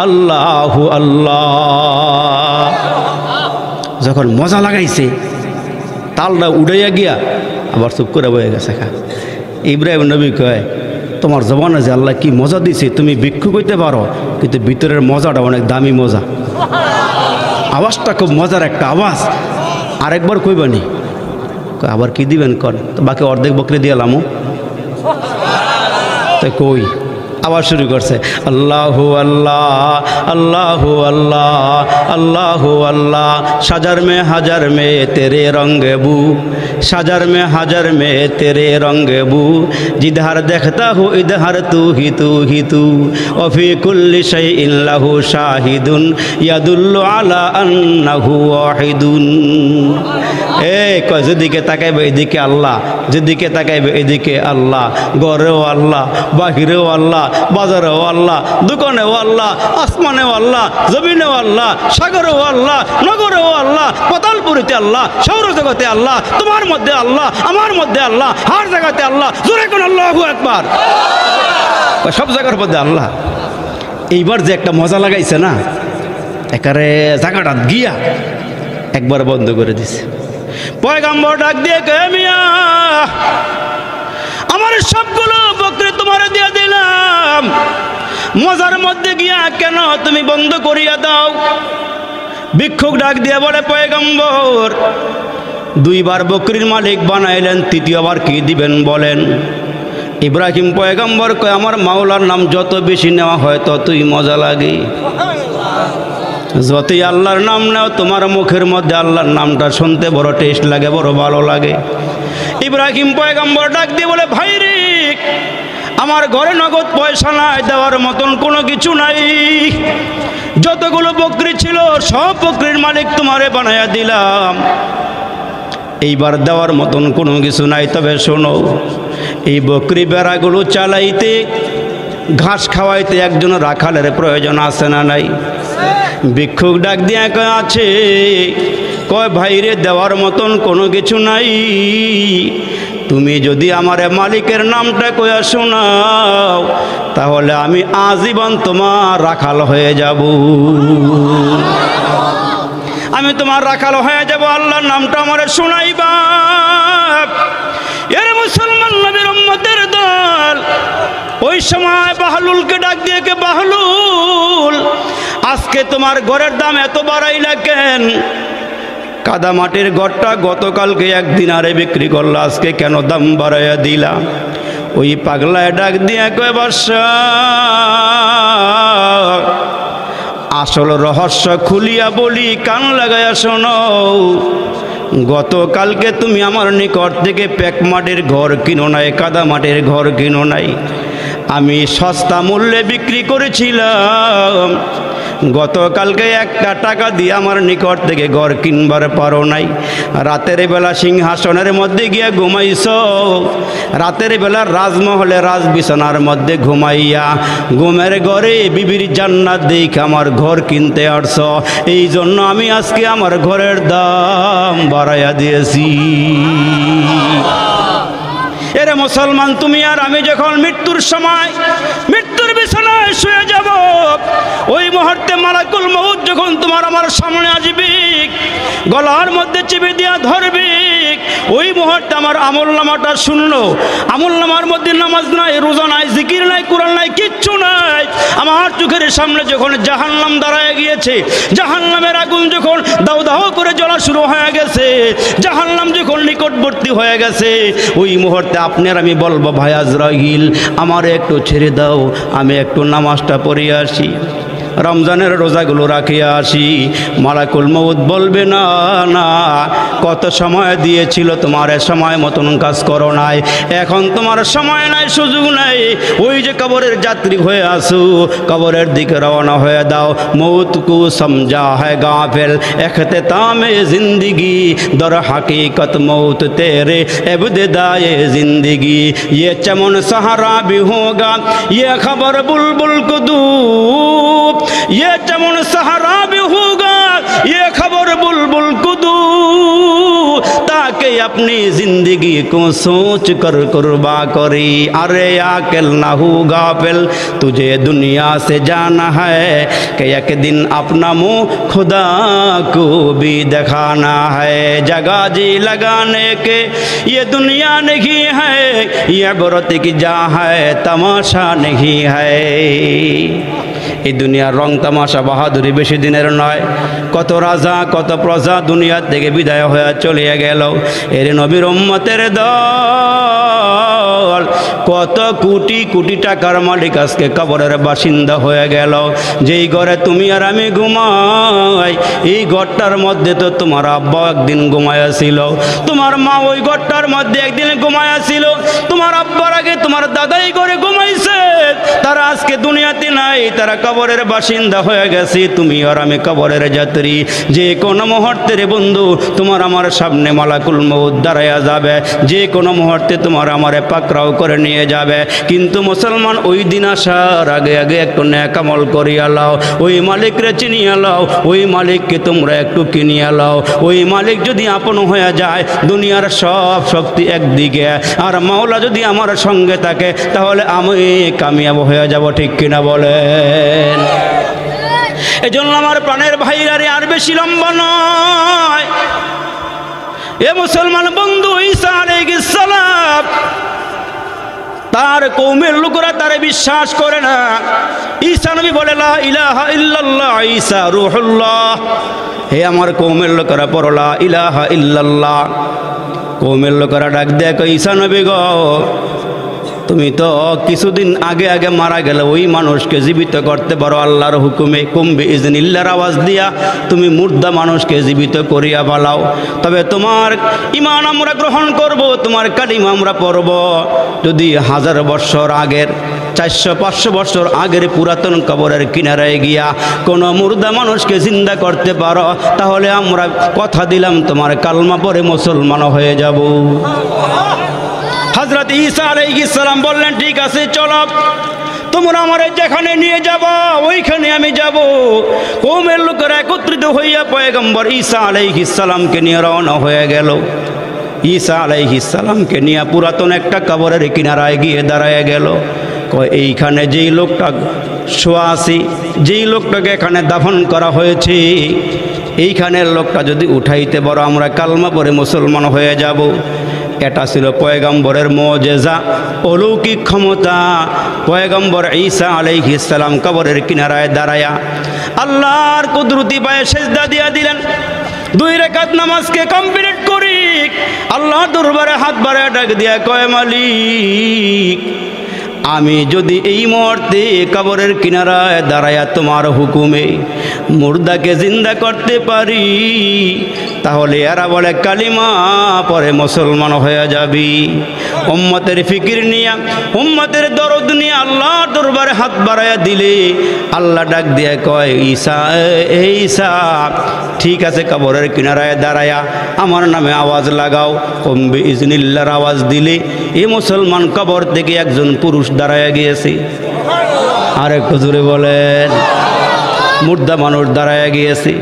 আল্লাহু আল্লাহ। যখন মজা লাগাইছে, তালটা উড়াইয়া গিয়া আবার চুপ করে বয়ে গেছে। ইব্রাহিম নবী কয়, তোমার জবানে যে আল্লাহ কি মজা দিছে, তুমি ভিক্ষু কইতে পারো, কিন্তু ভিতরের মজাটা অনেক দামি মজা। আওয়াজটা খুব মজার একটা আওয়াজ। আরেকবার কইবানি? আবার কি দিবেন কর? তো বাকি অর্ধেক বকরি দিয়ালামও। তো কই আবার শুরু করছে, আল্লাহু আল্লাহ আল্লাহু আল্লাহ আল্লাহু আল্লাহ। সাজার মে হাজার মে তেরে রঙ্গে বু, সাজার মে হাজার মে তেরে রঙ্গে বু। জিধার দেখতা হু ইধার তু হি তু হি তু। অফি কুল্লি শাইইন লাহু শাহিদুন ইয়াদুল্লু আলা আন্নাহু ওয়াহিদুন। কয় যেদিকে তাকাইবে এদিকে আল্লাহ, যেদিকে তাকাইবে এদিকে আল্লাহ। ঘরেও আল্লাহ, বাহিরেও আল্লাহ, বাজারেও আল্লাহ, দোকানেও আল্লাহ, আসমানেও আল্লাহ, জমিনেও আল্লাহ, সাগরেও আল্লাহ, নগরেও আল্লাহ, পাতালপুরিতে আল্লাহ, সৌরজগতে আল্লাহ, তোমার মধ্যে আল্লাহ, আমার মধ্যে আল্লাহ, হার জায়গাতে আল্লাহ। জোরে কোন আল্লাহু আকবার। সব জায়গার মধ্যে আল্লাহ। এইবার যে একটা মজা লাগাইছে না, একারে জায়গাটা গিয়া একবার বন্ধ করে দিছে। পয়গম্বর ডাক দিয়ে কে মিয়া, আমার সবগুলো বকরি তোমার দিয়ে দিলাম, মজার মধ্যে গিয়া কেন তুমি বন্ধ করিয়া দাও? ভিক্ষুক ডাক দিয়ে বলে, পয়গম্বর, দুইবার বকরির মালিক বানাইলেন, তৃতীয়বার কি দিবেন বলেন? ইব্রাহিম পয়গম্বর কয়, আমার মাওলার নাম যত বেশি নেওয়া হয় ততই মজা লাগে। যতই আল্লাহর নাম নাও তোমার মুখের মধ্যে আল্লাহর নামটা শুনতে বড় টেস্ট লাগে, বড় ভালো লাগে। ইব্রাহিম পয়গম্বর ডাক দিয়ে বলে, ভাই রে, আমার ঘরে নগদ পয়সা নাই, দেওয়ার মতন কোনো কিছু নাই। যতগুলো বকরি ছিল সব বকরির মালিক তোমারে বানায়া দিলাম, এইবার দেওয়ার মতন কোনো কিছু নাই। তবে শোনো, এই বকরি বেড়াগুলো চালাইতে, ঘাস খাওয়াইতে একজন রাখালের প্রয়োজন আছে না নাই? ভিক্ষুক ডাক দিয়া কয়, আছে। কয়, ভাইরে, দেওয়ার মতন কোনো কিছু নাই। তুমি যদি আমার মালিকের নামটা কয়া শোনাও, তাহলে আমি আজীবন তোমার রাখাল হয়ে যাব। আমি তোমার রাখাল হয়ে যাব, আল্লাহর নামটা আমার শোনাইবা। এর মুসলমান নবীর উম্মতের দল ওই সময় বাহলুলকে ডাক দিয়ে, কে বাহলুল, আজকে তোমার ঘরের দাম এত বাড়াইলা কেন? কাদা মাটির ঘরটা গতকালকে 1 দিনারে বিক্রি করলা, আজকে কেন দাম বাড়াইয়া দিলা? ওই পাগলায় ডাক দিয়ে কয়, বাদশা, আসল রহস্য খুলিয়া বলি, কান লাগাইয়া শোনো। গতকালকে তুমি আমার নিকট থেকে পেক মাটির ঘর কিনো নাই, কাদা মাটির ঘর কিনো নাই, আমি সস্তা মূল্যে বিক্রি করেছিলাম। গতকালকে 1 টাকা দিয়ে আমার নিকট থেকে ঘর কিনবার পারো নাই। রাতের বেলা সিংহাসনের মধ্যে গিয়া ঘুমাইছ, রাতের বেলা রাজমহলে রাজ বিছানার মধ্যে ঘুমাইয়া ঘুমের ঘরে বিবির জান্নাত দেখে আমার ঘর কিনতে আসছ। এই জন্য আমি আজকে আমার ঘরের দাম বাড়াইয়া দিয়েছি। এরে মুসলমান, তুমি আর আমি যখন মৃত্যুর সময় মৃত্যুর বিছানায় শুয়ে যাব, ওই মুহূর্তে মালাকুল মউত যখন তোমার আমার সামনে আসবে, গলার মধ্যে চেপে দিয়া ধরবে, ওই মুহূর্তে আমার আমলনামাটা শুনলো। আমলনামার মধ্যে নামাজ নাই, রোজা নাই, জিকির নাই, কোরআন নাই, কিচ্ছু নাই। আমার চোখের সামনে যখন জাহান্নাম দাঁড়ায় গিয়েছে, জাহান্নামের আগুন যখন দাউ দাউ করে জ্বলা শুরু হয়ে গেছে, জাহান্নাম যখন নিকটবর্তী হয়ে গেছে, ওই মুহূর্তে আপনার আমি বলবো, ভাই আজরাইল, আমার একটু ছেড়ে দাও, আমি একটু নামাজটা পড়ে আসি, রমজানের রোজাগুলো রাখিয়া আসি। মালাকুল মউত বলবে, না না, কত সময় দিয়েছিল, তোমার সময় মতন কাজ করো নাই, এখন তোমার সময় নাই, সুযোগ নাই। ওই যে কবরের যাত্রী হয়ে আসু, কবরের দিকে রওনা হয়ে দাও। মউত কু সমঝা হ্যায় গাফিল, এখতেতামে জিন্দগি, দর হकीकत मौत तेरे इब्तिदाए जिंदगी, ये चमन सहारा भी होगा, ये खबर बुलबुल को दूब, ये चमन सहारा भी होगा, ये खबर बुलबुल को दूब, ताकि अपनी जिंदगी को सोच कर कुर्बा करी। अरे आकिल ना हो गाफिल, तुझे दुनिया से जाना है कि एक दिन अपना मुँह खुदा को भी दिखाना है। जगह जी लगाने के ये दुनिया नहीं है, ये इबरत की जा है, तमाशा नहीं है। এই দুনিয়ার রং তামাশা বাহাদুরি বেশি দিনের নয়। কত রাজা কত প্রজা দুনিয়া থেকে বিদায় হয়ে চলে গেল। এর নবীর উম্মতের দল কত কোটি কোটি টাকার মালিক আজকে কবরের বাসিন্দা হয়ে গেল। যেই ঘরে তুমি আর আমি ঘুমাই, এই ঘরটার মধ্যে তো তোমার আব্বা একদিন ঘুমাইয়াছিল, তোমার মা ওই ঘরটার মধ্যে একদিন ঘুমাইয়াছিল, তোমার আব্বার আগে তোমার দাদাই ঘরে ঘুমাইছে। তারা আজকে দুনিয়াতে নাই, তারা কবরের বাসিন্দা হয়ে গেছে। তুমি আর আমি কবরের যাত্রী। যে কোনো মুহূর্তের বন্ধু তোমার আমার সামনে মালাকুল মউত দাঁড়াইয়া যাবে, যে কোনো মুহূর্তে তোমার আমারে পাকড়াও করে নিয়ে যাবে। কিন্তু মুসলমান, ওই দিন আসার আগে আগে একটু নেক আমল করিয়া লাও, ওই মালিকরে চিনিয়া লাও, ওই মালিককে তোমরা একটু কিনিয়া লাও। ওই মালিক যদি আপন হয়ে যায়, দুনিয়ার সব শক্তি একদিকে, আর মাওলা যদি আমার সঙ্গে থাকে, তাহলে আমি কামিয়াব হয়ে যাব। ঠিক কিনা বলেন? এজন্য আমার প্রাণের ভাইরা রে, আর বেশি লম্বা নয়। এ মুসলমান বন্ধু, ঈসা আলাইহিস সালাম তার কওমের লোকেরা তারে বিশ্বাস করে না। ঈসা নবী বলে লা ইলাহা ইল্লাল্লাহ ঈসা রূহুল্লাহ। হে আমার কওমের লোকেরা পড়ো লা ইলাহা ইল্লাল্লাহ। কওমের লোকেরা ডাক দেয়, ঈসা নবী গো, তুমি তো কিছুদিন আগে আগে মারা গেলে ওই মানুষকে জীবিত করতে পারো আল্লাহর হুকুমে, কুম্বি ইজনিল্লাহর আওয়াজ দিয়া তুমি মুর্দা মানুষকে জীবিত করিয়া পালাও। তবে তোমার ঈমান আমরা গ্রহণ করব, তোমার কালিমা আমরা পড়ব। যদি 1000 বছর আগের 400-500 বছর আগের পুরাতন কবরের কিনারায় গিয়া কোনো মুর্দা মানুষকে জিন্দা করতে পারো, তাহলে আমরা কথা দিলাম তোমার কালমা পড়ে মুসলমান হয়ে যাব। হযরত ঈসা আলাইহিস সালাম বললেন, ঠিক আছে চলো, তোমরা আমারে যেখানে নিয়ে যাবা ওইখানে আমি যাব। কওমের লোকেরা একত্রিত হইয়া পয়গম্বর ঈসা আলাইহিস সালামকে নিয়ে রওনা হয়ে গেল। ঈসা আলাইহিস সালামকে নিয়ে পুরাতন একটা কবরের কিনারায় গিয়ে দাঁড়ায় গেল। কয় এইখানে যেই লোকটা শোয়া আছে, যেই লোকটাকে এখানে দাফন করা হয়েছে, এইখানের লোকটা যদি উঠাইতে পারো আমরা কালমা পড়ে মুসলমান হয়ে যাব। এটা ছিল পয়গম্বরের মুজিজা, অলৌকিক ক্ষমতা। পয়গম্বর ঈসা আলাইহিস সালাম কবরের কিনারায় দাঁড়ায়া আল্লাহর কুদরতি পায়ে সেজদা দিয়া দিলেন। 2 রাকাত নামাজকে কমপ্লিট করি আল্লাহর দরবারে হাত বাড়ায় ডাক দিয়া কয়, মালিক, আমি যদি এই মুহূর্তে কবরের কিনারায় দাঁড়ায়া তোমার হুকুমে মুর্দাকে জিন্দা করতে পারি, তাহলে এরা বলে কালিমা পরে মুসলমান হয়ে যাবি। উম্মতের ফিকির নিয়া, উম্মতের দরদ নিয়ে আল্লাহর দরবারে হাত বাড়ায়া দিলে আল্লাহ ডাক দিয়ে কয়, ঈসা ঈসা ঠিক আছে, কবরের কিনারায় দাঁড়ায়া আমার নামে আওয়াজ লাগাও। কুম্বি ইজনিল্লাহর আওয়াজ দিলে এই মুসলমান কবর থেকে একজন পুরুষ দাঁড়ায়া গিয়েছে। আর একটু জোরে বলেন, মুর্দা মানুষ দাঁড়ায়া গিয়েছে।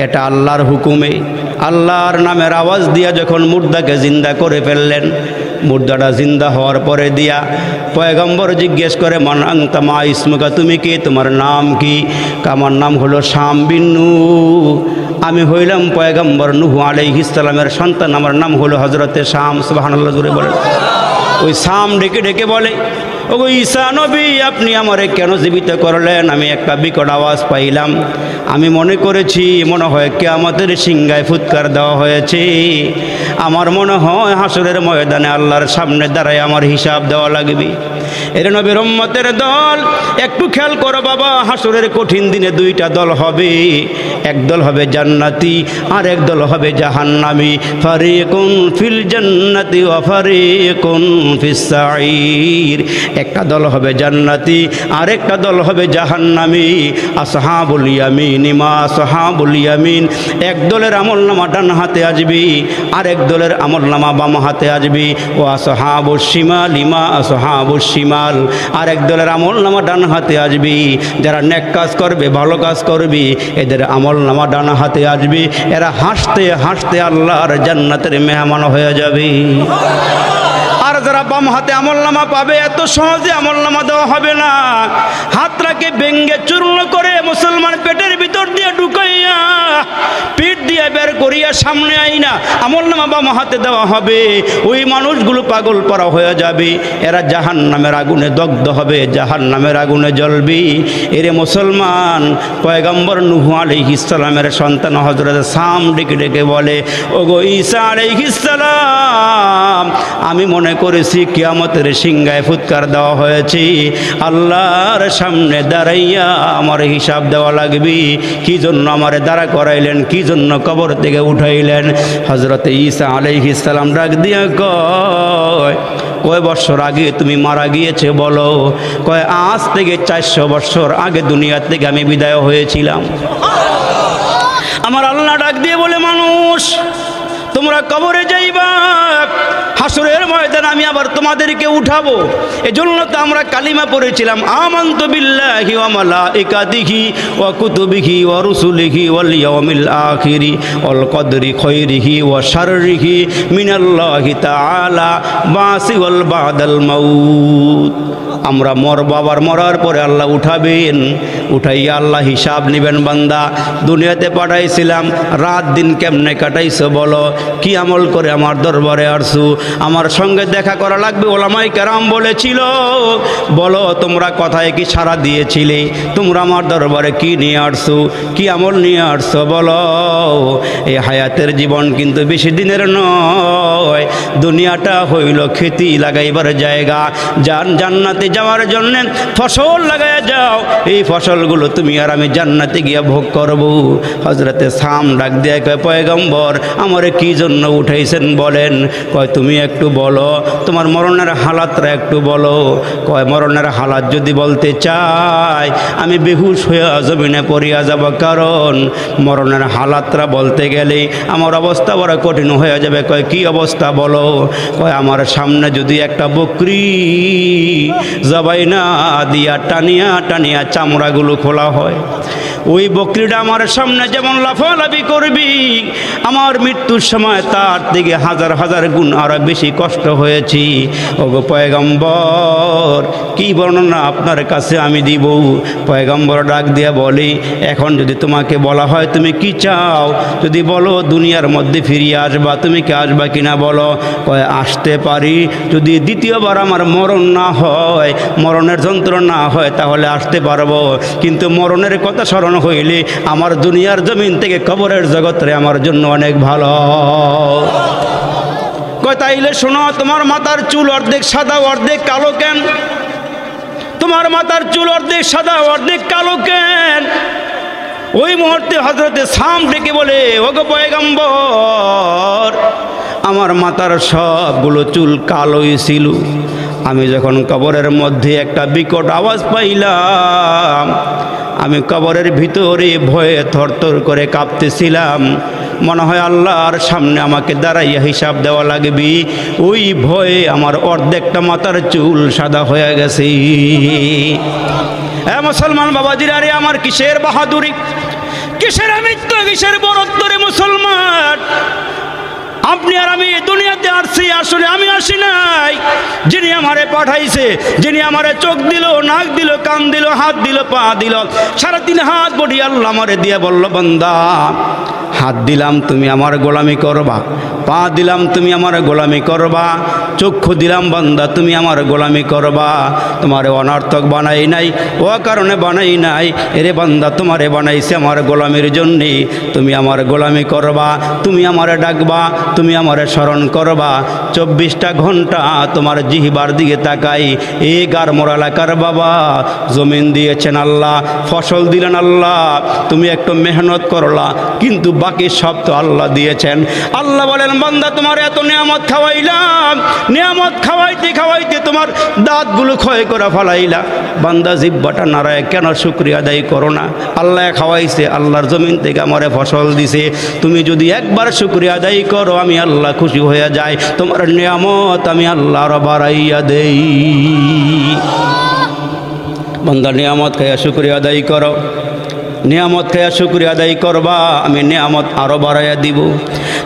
এটা আল্লাহর হুকুমে, আল্লাহর নামের আওয়াজ দিয়া যখন মুর্দাকে জিন্দা করে ফেললেন, মুর্দাটা জিন্দা হওয়ার পরে দিয়া পয়গম্বর জিজ্ঞেস করে, মান আনতা মা ইসমুকা, তুমি কি, তোমার নাম কি? আমার নাম হলো শাম বিন নূহ, আমি হইলাম পয়গম্বর নূহ আলাইহিস সালামের সন্তান, আমার নাম হলো হযরতে শাম। সুবহানাল্লাহ জোরে বলেন। ওই শাম ডেকে ডেকে বলে, ওগো ঈসা নবী, আপনি আমারে কেন জীবিত করলেন? আমি একটা বিকট আওয়াজ পাইলাম, আমি মনে করেছি মনে হয় কিয়ামতের সিংহায় ফুৎকার দেওয়া হয়েছে। আমার মনে হয় হাসরের ময়দানে আল্লাহর সামনে দাঁড়ায় আমার হিসাব দেওয়া লাগবে। এর নবীর উম্মতের দল, একটু খেয়াল করো বাবা, হাসরের কঠিন দিনে 2টা দল হবে। এক দল হবে জান্নাতি, আর এক দল হবে জাহান্নামী। ফারিকুন ফিল জান্নাতি ওয়া ফারিকুন ফিস সাঈর। একটা দল হবে জান্নাতি, আর একটা দল হবে জাহান্নামী। আসহাবুল ইয়ামিন মা আসহাবুল ইয়ামিন। এক দলের আমলনামা ডান হাতে আসবে, আর এক দলের আমলনামা বাম হাতে আসবে। ও আসহাবুশ শিমাল মা আসহাবুশ শিমাল। আর এক দলের আমলনামা ডান হাতে আসবে। যারা নেক কাজ করবে, ভালো কাজ করবে, এদের আমলনামা ডান হাতে আসবে। এরা হাসতে হাসতে আল্লাহর জান্নাতের মেহমান হয়ে যাবে। আর যারা বাম হাতে আমলনামা পাবে, এত সহজে আমলনামা দেওয়া হবে না। হাতটাকে ভেঙ্গে চূর্ণ করে মুসলমান পেটের ভিতর দিয়ে ঢুকাইয়া পিঠ দিয়ে বের করিয়া সামনে আইনা আমলনামা বাম হাতে দেওয়া হবে। ওই মানুষগুলো পাগল পারা হয়ে যাবে, এরা জাহান্নামের আগুনে দগ্ধ হবে, জাহান্নামের আগুনে জ্বলবে। এরে মুসলমান, পয়গম্বর নূহ আলাইহিস সালামের সন্তান হযরত শাম ডেকে ডেকে বলে, ওগো ঈসা আলাইহিস সালাম, আমি মনে করেছি কিয়ামতের সিংহায় ফুৎকার দেওয়া হয়েছে, আল্লাহর সামনে দাঁড়াইয়া আমার হিসাব দেওয়া লাগবে। কি জন্য আমারে দাঁড়া করাইলেন, কি জন্য কবর থেকে উঠাইলেন? হযরত ঈসা আলাইহিস সালাম ডাক দিয়া কয় বছর আগে তুমি মারা গিয়েছে বলো? কয় আজ থেকে 400 বছর আগে দুনিয়া থেকে আমি বিদায় হয়েছিলাম। আমার আল্লাহ ডাক দিয়ে বলে, মানুষ তোমরা কবরে যাইবা, হাসরের ময়দানে আমি আবার তোমাদেরকে উঠাবো। এজন্য তো আমরা কালিমা পড়েছিলাম, আমানতু বিল্লাহি ওয়া মালাইকাতিহি ওয়া কুতুবিহি ওয়া রুসুলিহি ওয়াল ইয়াউমিল আখিরি ওয়াল কদরি খায়রিহি ওয়া শাররিহি মিনাল্লাহি তাআলা বাসি ওয়াল বাদাল মাউত। আমরা মরব, আবার মরার পরে আল্লাহ উঠাবেন, উঠাইয়া আল্লাহ হিসাব নেবেন। বান্দা, দুনিয়াতে পাঠাইছিলাম, রাত দিন কেমনে কাটাইছো বলো? কি আমল করে আমার দরবারে আসছো? আমার সঙ্গে দেখা করা লাগবে। ওলামায়ে কেরাম বলেছিল, বলো তোমরা কথায় কি সাড়া দিয়েছিলে? তোমরা আমার দরবারে কি নিয়ে আসছো, কি আমল নিয়ে আসছো বলো। এই হায়াতের জীবন কিন্তু বেশি দিনের নয়। দুনিয়াটা হইল খেতি লাগাইবার জায়গা। জান্নাতে যাওয়ার জন্য ফসল লাগাইয়া যাও, এই ফসলগুলো তুমি আর আমি জান্নাতে গিয়া ভোগ করব। হযরতে সাম ডাক দিয়ে কয়, পয়গম্বর আমারে কি জন্য উঠাইছেন বলেন? কয় তুমি একটু বলো, তোমার মরণের হালাতটা একটু বলো। কয় মরণের হালাত যদি বলতে চাই আমি বেহুশ হয়ে জমিনে পড়িয়া যাব, কারণ মরণের হালাতটা বলতে গেলে আমার অবস্থা বড় কঠিন হয়ে যাবে। কয় কি অবস্থা বলো? কয় আমার সামনে যদি একটা বকরি জবাই না দিয়া টানিয়া টানিয়া চামড়াগুলো খোলা হয়, ওই বকরিটা আমার সামনে যেমন লাফালাফি করবি, আমার মৃত্যুর সময় তার থেকে হাজার হাজার গুণ আরো বেশি কষ্ট হয়েছি। ওগো পয়গম্বর, কি বর্ণনা আপনার কাছে আমি দিব? পয়গম্বর ডাক দিয়া বলি, এখন যদি তোমাকে বলা হয় তুমি কি চাও, যদি বলো দুনিয়ার মধ্যে ফিরিয়ে আসবা, তুমি কি আসবা কিনা বলো? কয় আসতে পারি, যদি দ্বিতীয়বার আমার মরণ না হয়, মরণের যন্ত্রণা না হয় তাহলে আসতে পারবো, কিন্তু মরণের কথা স্মরণ হইলে আমার দুনিয়ার জমিন থেকে কবরের জগৎরে আমার জন্য অনেক ভালো। কয় তাইলে শোনো, তোমার মাথার চুল অর্ধেক সাদা অর্ধেক কালো কেন? তোমার মাথার চুল অর্ধেক সাদা অর্ধেক কালো কেন? ওই মুহূর্তে হযরতে সাম ডেকে বলে, ওগো পয়গম্বর, আমার মাথার সবগুলো চুল কালোই ছিল। আমি যখন কবরের মধ্যে একটা বিকট আওয়াজ পাইলাম, আমি কবরের ভিতরে ভয়ে থরথর করে কাঁপতেছিলাম। মনে হয় আল্লাহর সামনে আমাকে দাঁড়াইয়া হিসাব দেওয়া লাগবে। ওই ভয়ে আমার অর্ধেকটা মাথার চুল সাদা হয়ে গেছে। হ্যাঁ মুসলমান বাবাজিরা, আরে আমার কিসের বাহাদুরি, কিসের আমিত্ব, কিসের বরত্ব রে মুসলমান। আপনি আর আমি দুনিয়াতে আসছি, আসলে আমি আসি নাই। যিনি আমারে পাঠাইছে, যিনি আমারে চোখ দিল, নাক দিল, কান দিল, হাত দিল, পা দিল, সারা তিন হাত বডি আল্লাহ আমারে দিয়ে বলল, বান্দা হাত দিলাম তুমি আমার গোলামি করবা, পা দিলাম তুমি আমার গোলামি করবা, চক্ষু দিলাম বান্দা তুমি আমার গোলামি করবা। তোমারে অনর্থক বানাই নাই, ও কারণে বানাই নাই, এরে বান্দা তোমারে বানাইছে আমার গোলামির জন্যে। তুমি আমার গোলামি করবা, তুমি আমারে ডাকবা, তুমি আমারে স্মরণ করবা। 24টা ঘন্টা তোমার জিহবার দিকে তাকাই। এই গারমোর এলাকার বাবা, জমিন দিয়েছেন আল্লাহ, ফসল দিলেন আল্লাহ, তুমি একটু মেহনত করলা, কিন্তু বাকি সব তো আল্লাহ দিয়েছেন। আল্লাহ বলেন, বান্দা তোমার এত নিয়ামত খাওয়াইলাম, নিয়ামত খাওয়াইতে খাওয়াইতে তোমার দাঁতগুলো ক্ষয় করে ফেলাইলা। বান্দা জিহ্বাটা নাড়ায় কেন শুকরিয়া আদায় করো না? আল্লাহ খাওয়াইছে, আল্লাহর জমিন থেকে আমারে ফসল দিছে, তুমি যদি একবার শুকরিয়া আদায় করো আমি আল্লাহ খুশি হয়ে যায়, তোমার নিয়ামত আমি আল্লাহর বাড়াইয়া দেই। বান্দা নিয়ামত খাইয়া শুকরিয়া আদায় করো, নিয়ামত খাইয়া শুকরিয়া আদায় করবা, আমি নিয়ামত আরো বাড়াইয়া দিব।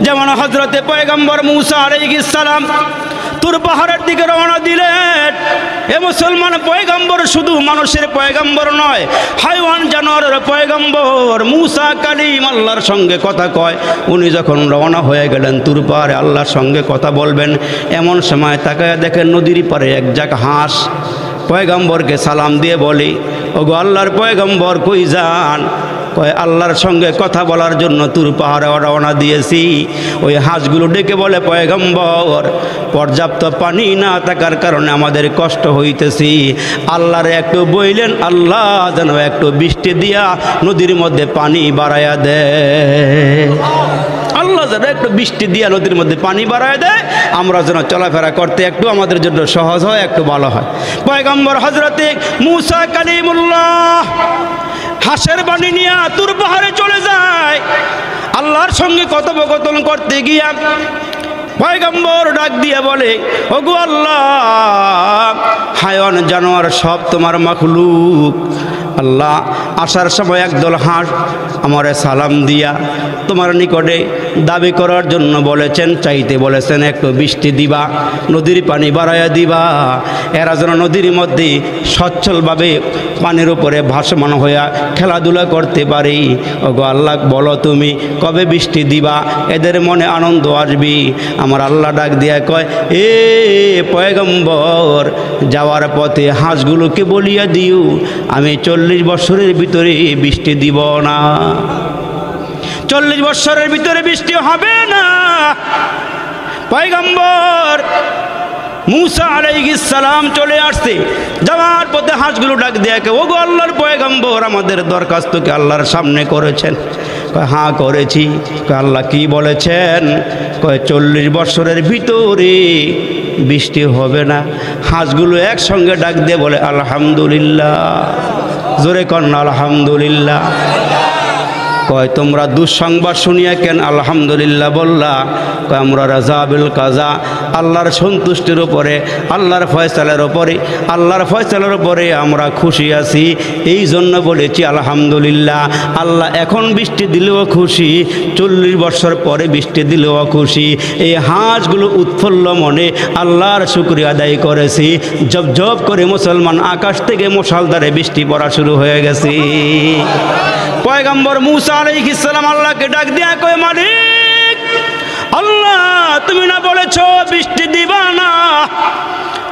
যেমন হযরতে পয়গম্বর মূসা আলাইহিস সালাম তুর পাহাড়ের দিকে রওনা দিলেন। এ মুসলমান, পয়গম্বর শুধু মানুষের পয়গম্বর নয়, হাইওয়ান জানোয়ারের পয়গম্বর। মূসা কালিম আল্লাহর সঙ্গে কথা কয়। উনি যখন রওনা হয়ে গেলেন তুর পাহাড়ে আল্লাহর সঙ্গে কথা বলবেন, এমন সময় তাকায় দেখেন নদীর পাড়ে এক জাক হাঁস পয়গম্বরকে সালাম দিয়ে বলি, ওগো আল্লাহর পয়গম্বর কই যান? কয় আল্লাহর সঙ্গে কথা বলার জন্য তুর পাহাড়ে রওনা দিয়েছি। ওই হাঁসগুলো ডেকে বলে, পয়গম্বর পর্যাপ্ত পানি না থাকার কারণে আমাদের কষ্ট হইতেছি, আল্লাহরে একটু বইলেন আল্লাহ যেন একটু বৃষ্টি দিয়া নদীর মধ্যে পানি বাড়াইয়া দেয়। আল্লাহ যেন একটু বৃষ্টি দিয়া নদীর মধ্যে পানি বাড়ায় দেয়, আমরা যেন চলাফেরা করতে একটু আমাদের জন্য সহজ হয়, একটু ভালো হয়। পয়গম্বর হযরতে মূসা কালিমুল্লাহ হাঁসের বাণী নিয়ে তুর পাহাড়ে চলে যায়। আল্লাহর সঙ্গে কথোপকথন করতে গিয়া পয়গম্বর ডাক দিয়ে বলে, ওগো আল্লাহ, হায়াওয়ান জানোয়ার সব তোমার মাখলুক, আল্লাহ আসার সময় একদল হাঁস আমারে সালাম দিয়া তোমার নিকটে দাবি করার জন্য বলেছেন, চাইতে বলেছেন একটু বৃষ্টি দিবা, নদীর পানি বাড়াইয়া দিবা, এরা যেন নদীর মধ্যে সচ্ছলভাবে পানির উপরে ভাসমান হইয়া খেলাধুলা করতে পারি। ওগো আল্লাহ বলো তুমি কবে বৃষ্টি দিবা, এদের মনে আনন্দ আসবি। আমার আল্লাহ ডাক দিয়া কয়, এ পয়গম্বর, যাওয়ার পথে হাঁসগুলোকে বলিয়া দিও আমি 40 বছরের ভিতরে বৃষ্টি দিব না, 40 বছরের ভিতরে বৃষ্টি হবে না। পয়গম্বর মুসা আলাইহিস সালাম চলে আসছে, যাওয়ার পথে হাঁসগুলো ডাক দিয়ে কে, ওগো আল্লাহর পয়গম্বর, আমাদের দরখাস্তকে আল্লাহর সামনে করেছেন? কয় হ্যাঁ করেছি। কয় আল্লাহ কি বলেছেন? কয় 40 বছরের ভিতরে বৃষ্টি হবে না। হাঁসগুলো একসঙ্গে ডাক দিয়ে বলে আলহামদুলিল্লাহ, জোরে কন্যা আলহামদুলিল্লাহ। কয় তোমরা দুঃসংবাদ শুনিয়া কেন আলহামদুলিল্লাহ বললা? কয় আমরা রাজা বিল কাজা, আল্লাহর সন্তুষ্টির উপরে, আল্লাহর ফয়সালার উপরে, আল্লাহর ফয়সালার উপরে আমরা খুশি আছি, এই জন্য বলেছি আলহামদুলিল্লাহ। আল্লাহ এখন বৃষ্টি দিলেও খুশি, 40 বছর পরে বৃষ্টি দিলেও খুশি। এই হাঁসগুলো উৎফুল্ল মনে আল্লাহর শুকরিয়া আদায় করেছি। জব জব করে মুসলমান আকাশ থেকে মশালধারে বৃষ্টি পড়া শুরু হয়ে গেছে। পয়গম্বর মুসা আলাইহিস সালাম আল্লাহকে ডাক দিয়া কয়, মালিক আল্লাহ, তুমি না বলেছ বৃষ্টি দিবা না,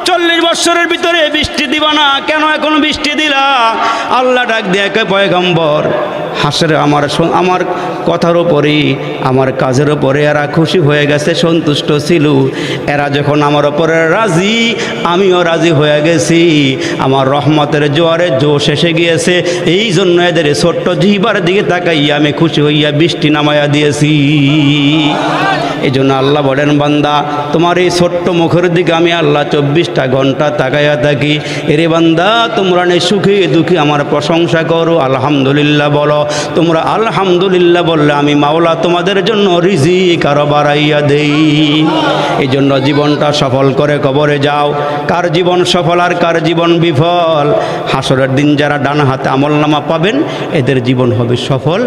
40 বছরের ভিতরে বৃষ্টি দিবা না, কেন এখন বৃষ্টি দিলা? আল্লাহ ডাক দিয়া কয়, পয়গম্বর হাসের আমার কথার উপরে, আমার কাজের উপরে এরা খুশি হয়ে গেছে, সন্তুষ্ট ছিল। এরা যখন আমার উপরে রাজি, আমিও রাজি হয়ে গেছি। আমার রহমতের জোয়ারে জোশ এসে গিয়েছে, এই জন্য এদের ছোট্ট জিহ্বার দিকে তাকাইয়া আমি খুশি হইয়া বৃষ্টি নামাইয়া দিয়েছি। এই জন্য আল্লাহ বলেন, বান্দা তোমার এই ছোট্ট মুখের দিকে আমি আল্লাহ 24টা ঘন্টা তাকাইয়া থাকি। এরে বান্দা, তোমরা নে সুখে দুঃখে আমার প্রশংসা করো, আলহামদুলিল্লাহ বলো। তোমরা আলহামদুলিল্লাহ বললে আমি মাওলা তোমাদের জন্য রিজিক আরো বাড়াইয়া দেই। এই জন্য জীবনটা সফল করে কবরে যাও। কার জীবন সফল আর কার জীবন বিফল? হাসরের দিন যারা ডান হাতে আমলনামা পাবেন এদের জীবন হবে সফল,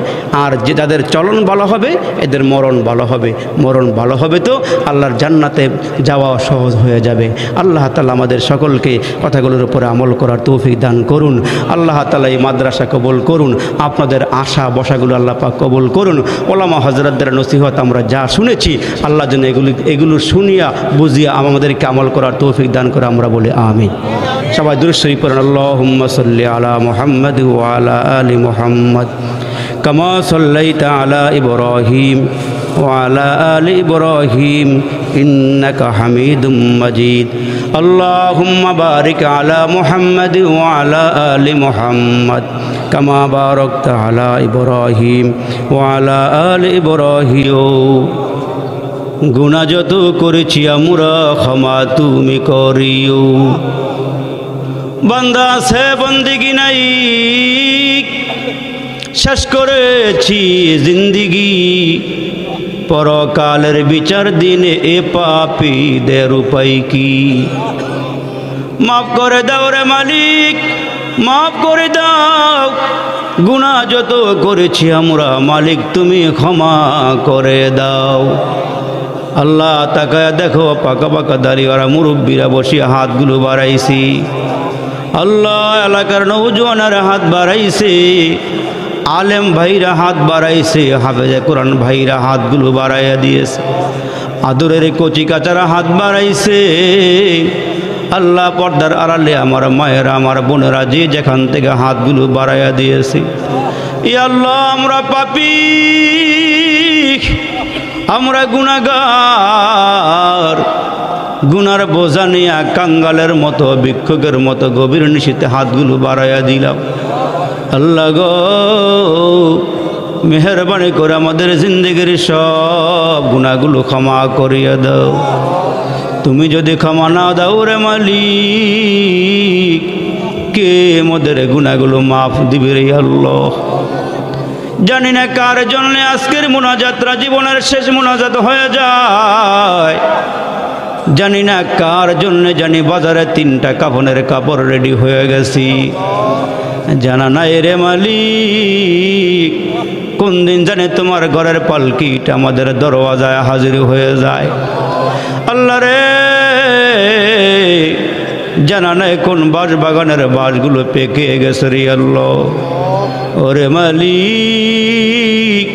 আর যে যাদের চলন ভালো হবে এদের মরণ ভালো হবে। মরণ ভালো হবে তো আল্লাহর জান্নাতে যাওয়া সহজ হয়ে যাবে। আল্লাহ তাআলা আমাদের সকলকে কথাগুলোর উপরে আমল করার তৌফিক দান করুন। আল্লাহ তাআলা এই মাদ্রাসা কবুল করুন। আপনাদের আশা বসাগুলো আল্লাহ পাক কবুল করুন। ওলামা হযরতদের নসিহত আমরা যা শুনেছি আল্লাহ যেন এগুলো শুনিয়া বুঝিয়া আমাদেরকে আমল করার তৌফিক দান করে আমরা বলি আমিন। সবাই দুরূদ শরীফ পড়েন। আল্লাহুম্মা সাল্লি আলা মুহাম্মাদ ওয়া আলা আলি মুহাম্মাদ কামা সাল্লাইতা আলা ইব্রাহিম وعلى آل إبراهيم إنك حميد مجيد اللهم بارك على محمد وعلى آل محمد كما باركت على إبراهيم وعلى آل إبراهيم গুনাহ যত করেছি আমরা ক্ষমা তুমি করিও। বান্দা আছে বন্দেগী নাই, শেষ করেছি জিন্দেগি, পরকালের বিচার দিনে এ পাপীদের উপায় কি? মাফ করে দাও রে মালিক, মাফ করে দাও। গুনাহ যত করেছি আমরা মালিক তুমি ক্ষমা করে দাও। আল্লাহ তাকায়া দেখো, পাকা পাকা দাড়িওয়ালা মুরব্বীরা বসিয়া হাতগুলো বাড়াইছি। আল্লাহ এলাকার নৌজওয়ানেরা হাত বাড়াইছে, আলেম ভাইরা হাত বাড়াইছে, হাফেজে কোরআন ভাইরা হাতগুলো বাড়াইয়া দিয়েছে, আদরের কচি কাচারা হাত বাড়াইছে। আল্লাহ পর্দার আড়ালে আমার মায়েরা আমার বোনেরা যে যেখান থেকে হাতগুলো বাড়াইয়া দিয়েছে। ইয়া আল্লাহ আমরা পাপী, আমরা গুনাহগার, গুনার বোঝা নিয়ে কাঙ্গালের মতো ভিক্ষুকের মতো গভীর নিশীথে হাতগুলো বাড়াইয়া দিলাম। আল্লাহ গো মেহেরবানি করে আমাদের জিন্দেগির সব গুনাহগুলো ক্ষমা করিয়া দাও। তুমি যদি ক্ষমা না দাও রে মালিক, কে আমাদের গুনাহগুলো মাফ দিবে রে আল্লাহ? জানি না কার জন্য আজকের মুনাজাতরা জীবনের শেষ মুনাজাত হয়ে যায়, জানি না কার জন্য, জানি বাজারে 3টা কাফনের কাপড় রেডি হয়ে গেছি, জানা নাই রে মালিক কোন দিন জানে তোমার ঘরের পালকিটা আমাদের দরওয়াজায় হাজির হয়ে যায়। আল্লাহ রে জানা নাই কোন বাঁশ বাগানের বাঁশগুলো পেকে গেছে রে আল্লাহ। ওরে মালিক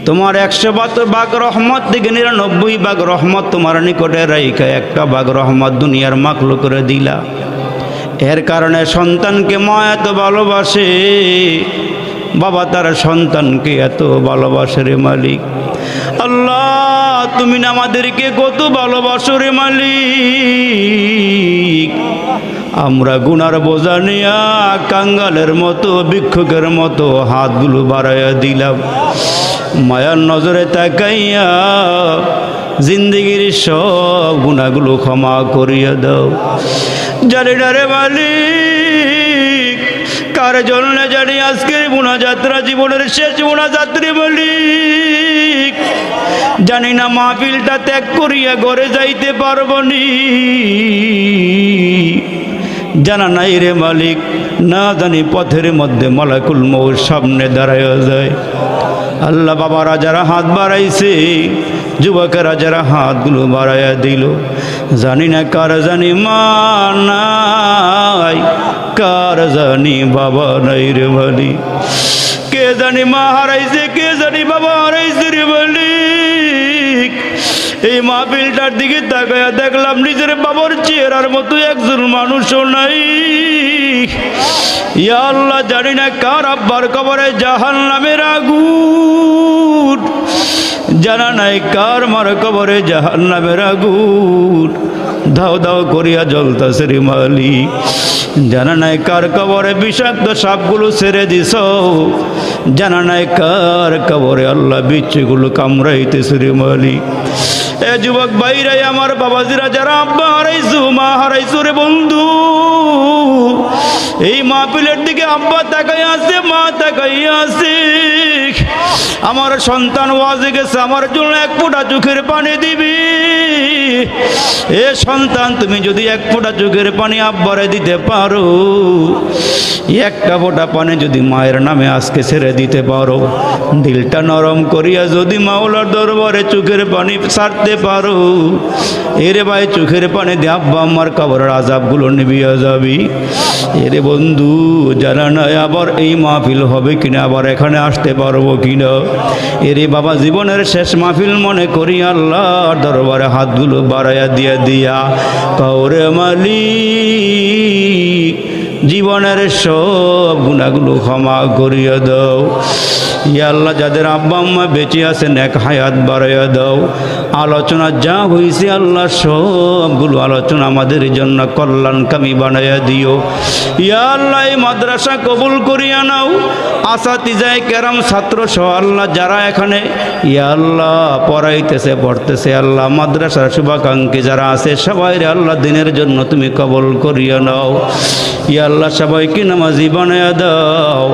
তোমার 172 ভাগ রহমত থেকে 99 ভাগ রহমত তোমার নিকটে রাইখা একটা ভাগ রহমত দুনিয়ার মাখলুক করে দিলা। এর কারণে সন্তানকে মা এত ভালোবাসে, বাবা তার সন্তানকে এত ভালোবাসে রে মালিক। আল্লাহ তুমি না আমাদেরকে কত ভালোবাসো রে মালিক। আমরা গুনার বোঝা নিয়া কাঙ্গালের মতো ভিক্ষুকের মতো হাতগুলো বাড়াইয়া দিলাম। মায়ার নজরে তাকাইয়া জিন্দগির সব গুনাহগুলো ক্ষমা করিয়া দাও। জানি না রে মালিক কার জন্য জানি আজকের মোনাজাতরা জীবনের শেষ মোনাজাত রে মালিক। জানি না মাহফিলটা ত্যাগ করিয়া ঘরে যাইতে পারবো নি, জানা নাই রে মালিক। না জানি পথের মধ্যে মালাকুল মউত সামনে দাঁড়াইয়া যায়। আল্লাহ বাবারা যারা হাত বাড়াইছে, যুবকেরা যারা হাতগুলো বাড়াইয়া দিল, জানি না কার জানি মা নাই, কার জানি বাবা নাই রে মালিক। কে জানি মা হারাইছে, কে জানি বাবা হারাইছে রে মালিক। এই মাহফিলটার দিকে তাকায়া দেখলাম নিজের বাবার চেহারার মতো একজন মানুষও নাই। ইয়া আল্লাহ জানি না কার আব্বার কবরে জাহান্নামের আগুন, জানা নাই কার মার কবরে জাহান্নামের আগুন দাও দাও করিয়া জ্বলতাছে রে মালিক। জানা নাই কার কবরে বিষাক্ত সাপগুলো ছেড়ে দিছ, জানা নাই কার কবরে আল্লাহ বিচ্ছুগুলো কামড়াইতেছে রে মালিক। এ যুবক ভাইরাই আমার বাবাজিরা যারা আব্বা হারাইছো মা হারাইছো রে বন্ধু, এই মাহফিলের দিকে আব্বা তাকাই আছে, মা তাকাই আছে। আমার সন্তান ওয়াজে গেছে, আমার জন্য এক ফোঁটা চোখের পানি দিবি। এ সন্তান তুমি যদি এক ফোঁটা চোখের পানি আব্বারে দিতে পারো, একটা ফোঁটা পানি যদি মায়ের নামে আজকে ছেড়ে দিতে পারো, দিলটা নরম করিয়া যদি মাওলার দরবারে চোখের পানি ছাড়তে পারো, এরে ভাই চোখের পানি দিয়ে আব্বা আমার কবরের আযাবগুলো নিভিয়া যাবি। এরে বন্ধু জানা নাই আবার এই মাহফিল হবে কিনা, আবার এখানে আসতে পারবো কিনা। এরে বাবা জীবনের শেষ মাহফিল মনে করি আল্লাহর দরবারে হাতগুলো বাড়াইয়া দিয়া কওরে মালিক জীবনের সব গুনাহগুলো ক্ষমা করিয়া দাও। ইয়া আল্লাহ যাদের আব্বা আম্মা বেঁচে আছেন এক হায়াত বাড়াইয়া দাও। আলোচনা যা হয়েছে আল্লাহ সবগুলো আলোচনা আমাদের জন্য কল্যাণকামী বানাইয়া দিও। ইয়া আল্লাহ এই মাদ্রাসা কবুল করিয়া নাও। আসাতিজায়ে কেরাম ছাত্র সহ আল্লাহ যারা এখানে ইয়া আল্লাহ পড়াইতেছে পড়তেছে, আল্লাহ মাদ্রাসার শুভাকাঙ্ক্ষী যারা আছে সবাই আল্লাহ দিনের জন্য তুমি কবুল করিয়া নাও। ইয়া আল্লাহ সবাইকে নামাজি বানাইয়া দাও।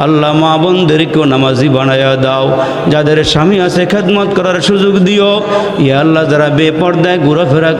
আল্লাহ মা বোনদেরকেও নামাজি বানাইয়া দাও। যাদের স্বামী আছে খেদমত করার সুযোগ দিও। ইয়া আল্লাহ যারা বেপরদায় ঘোরাফেরা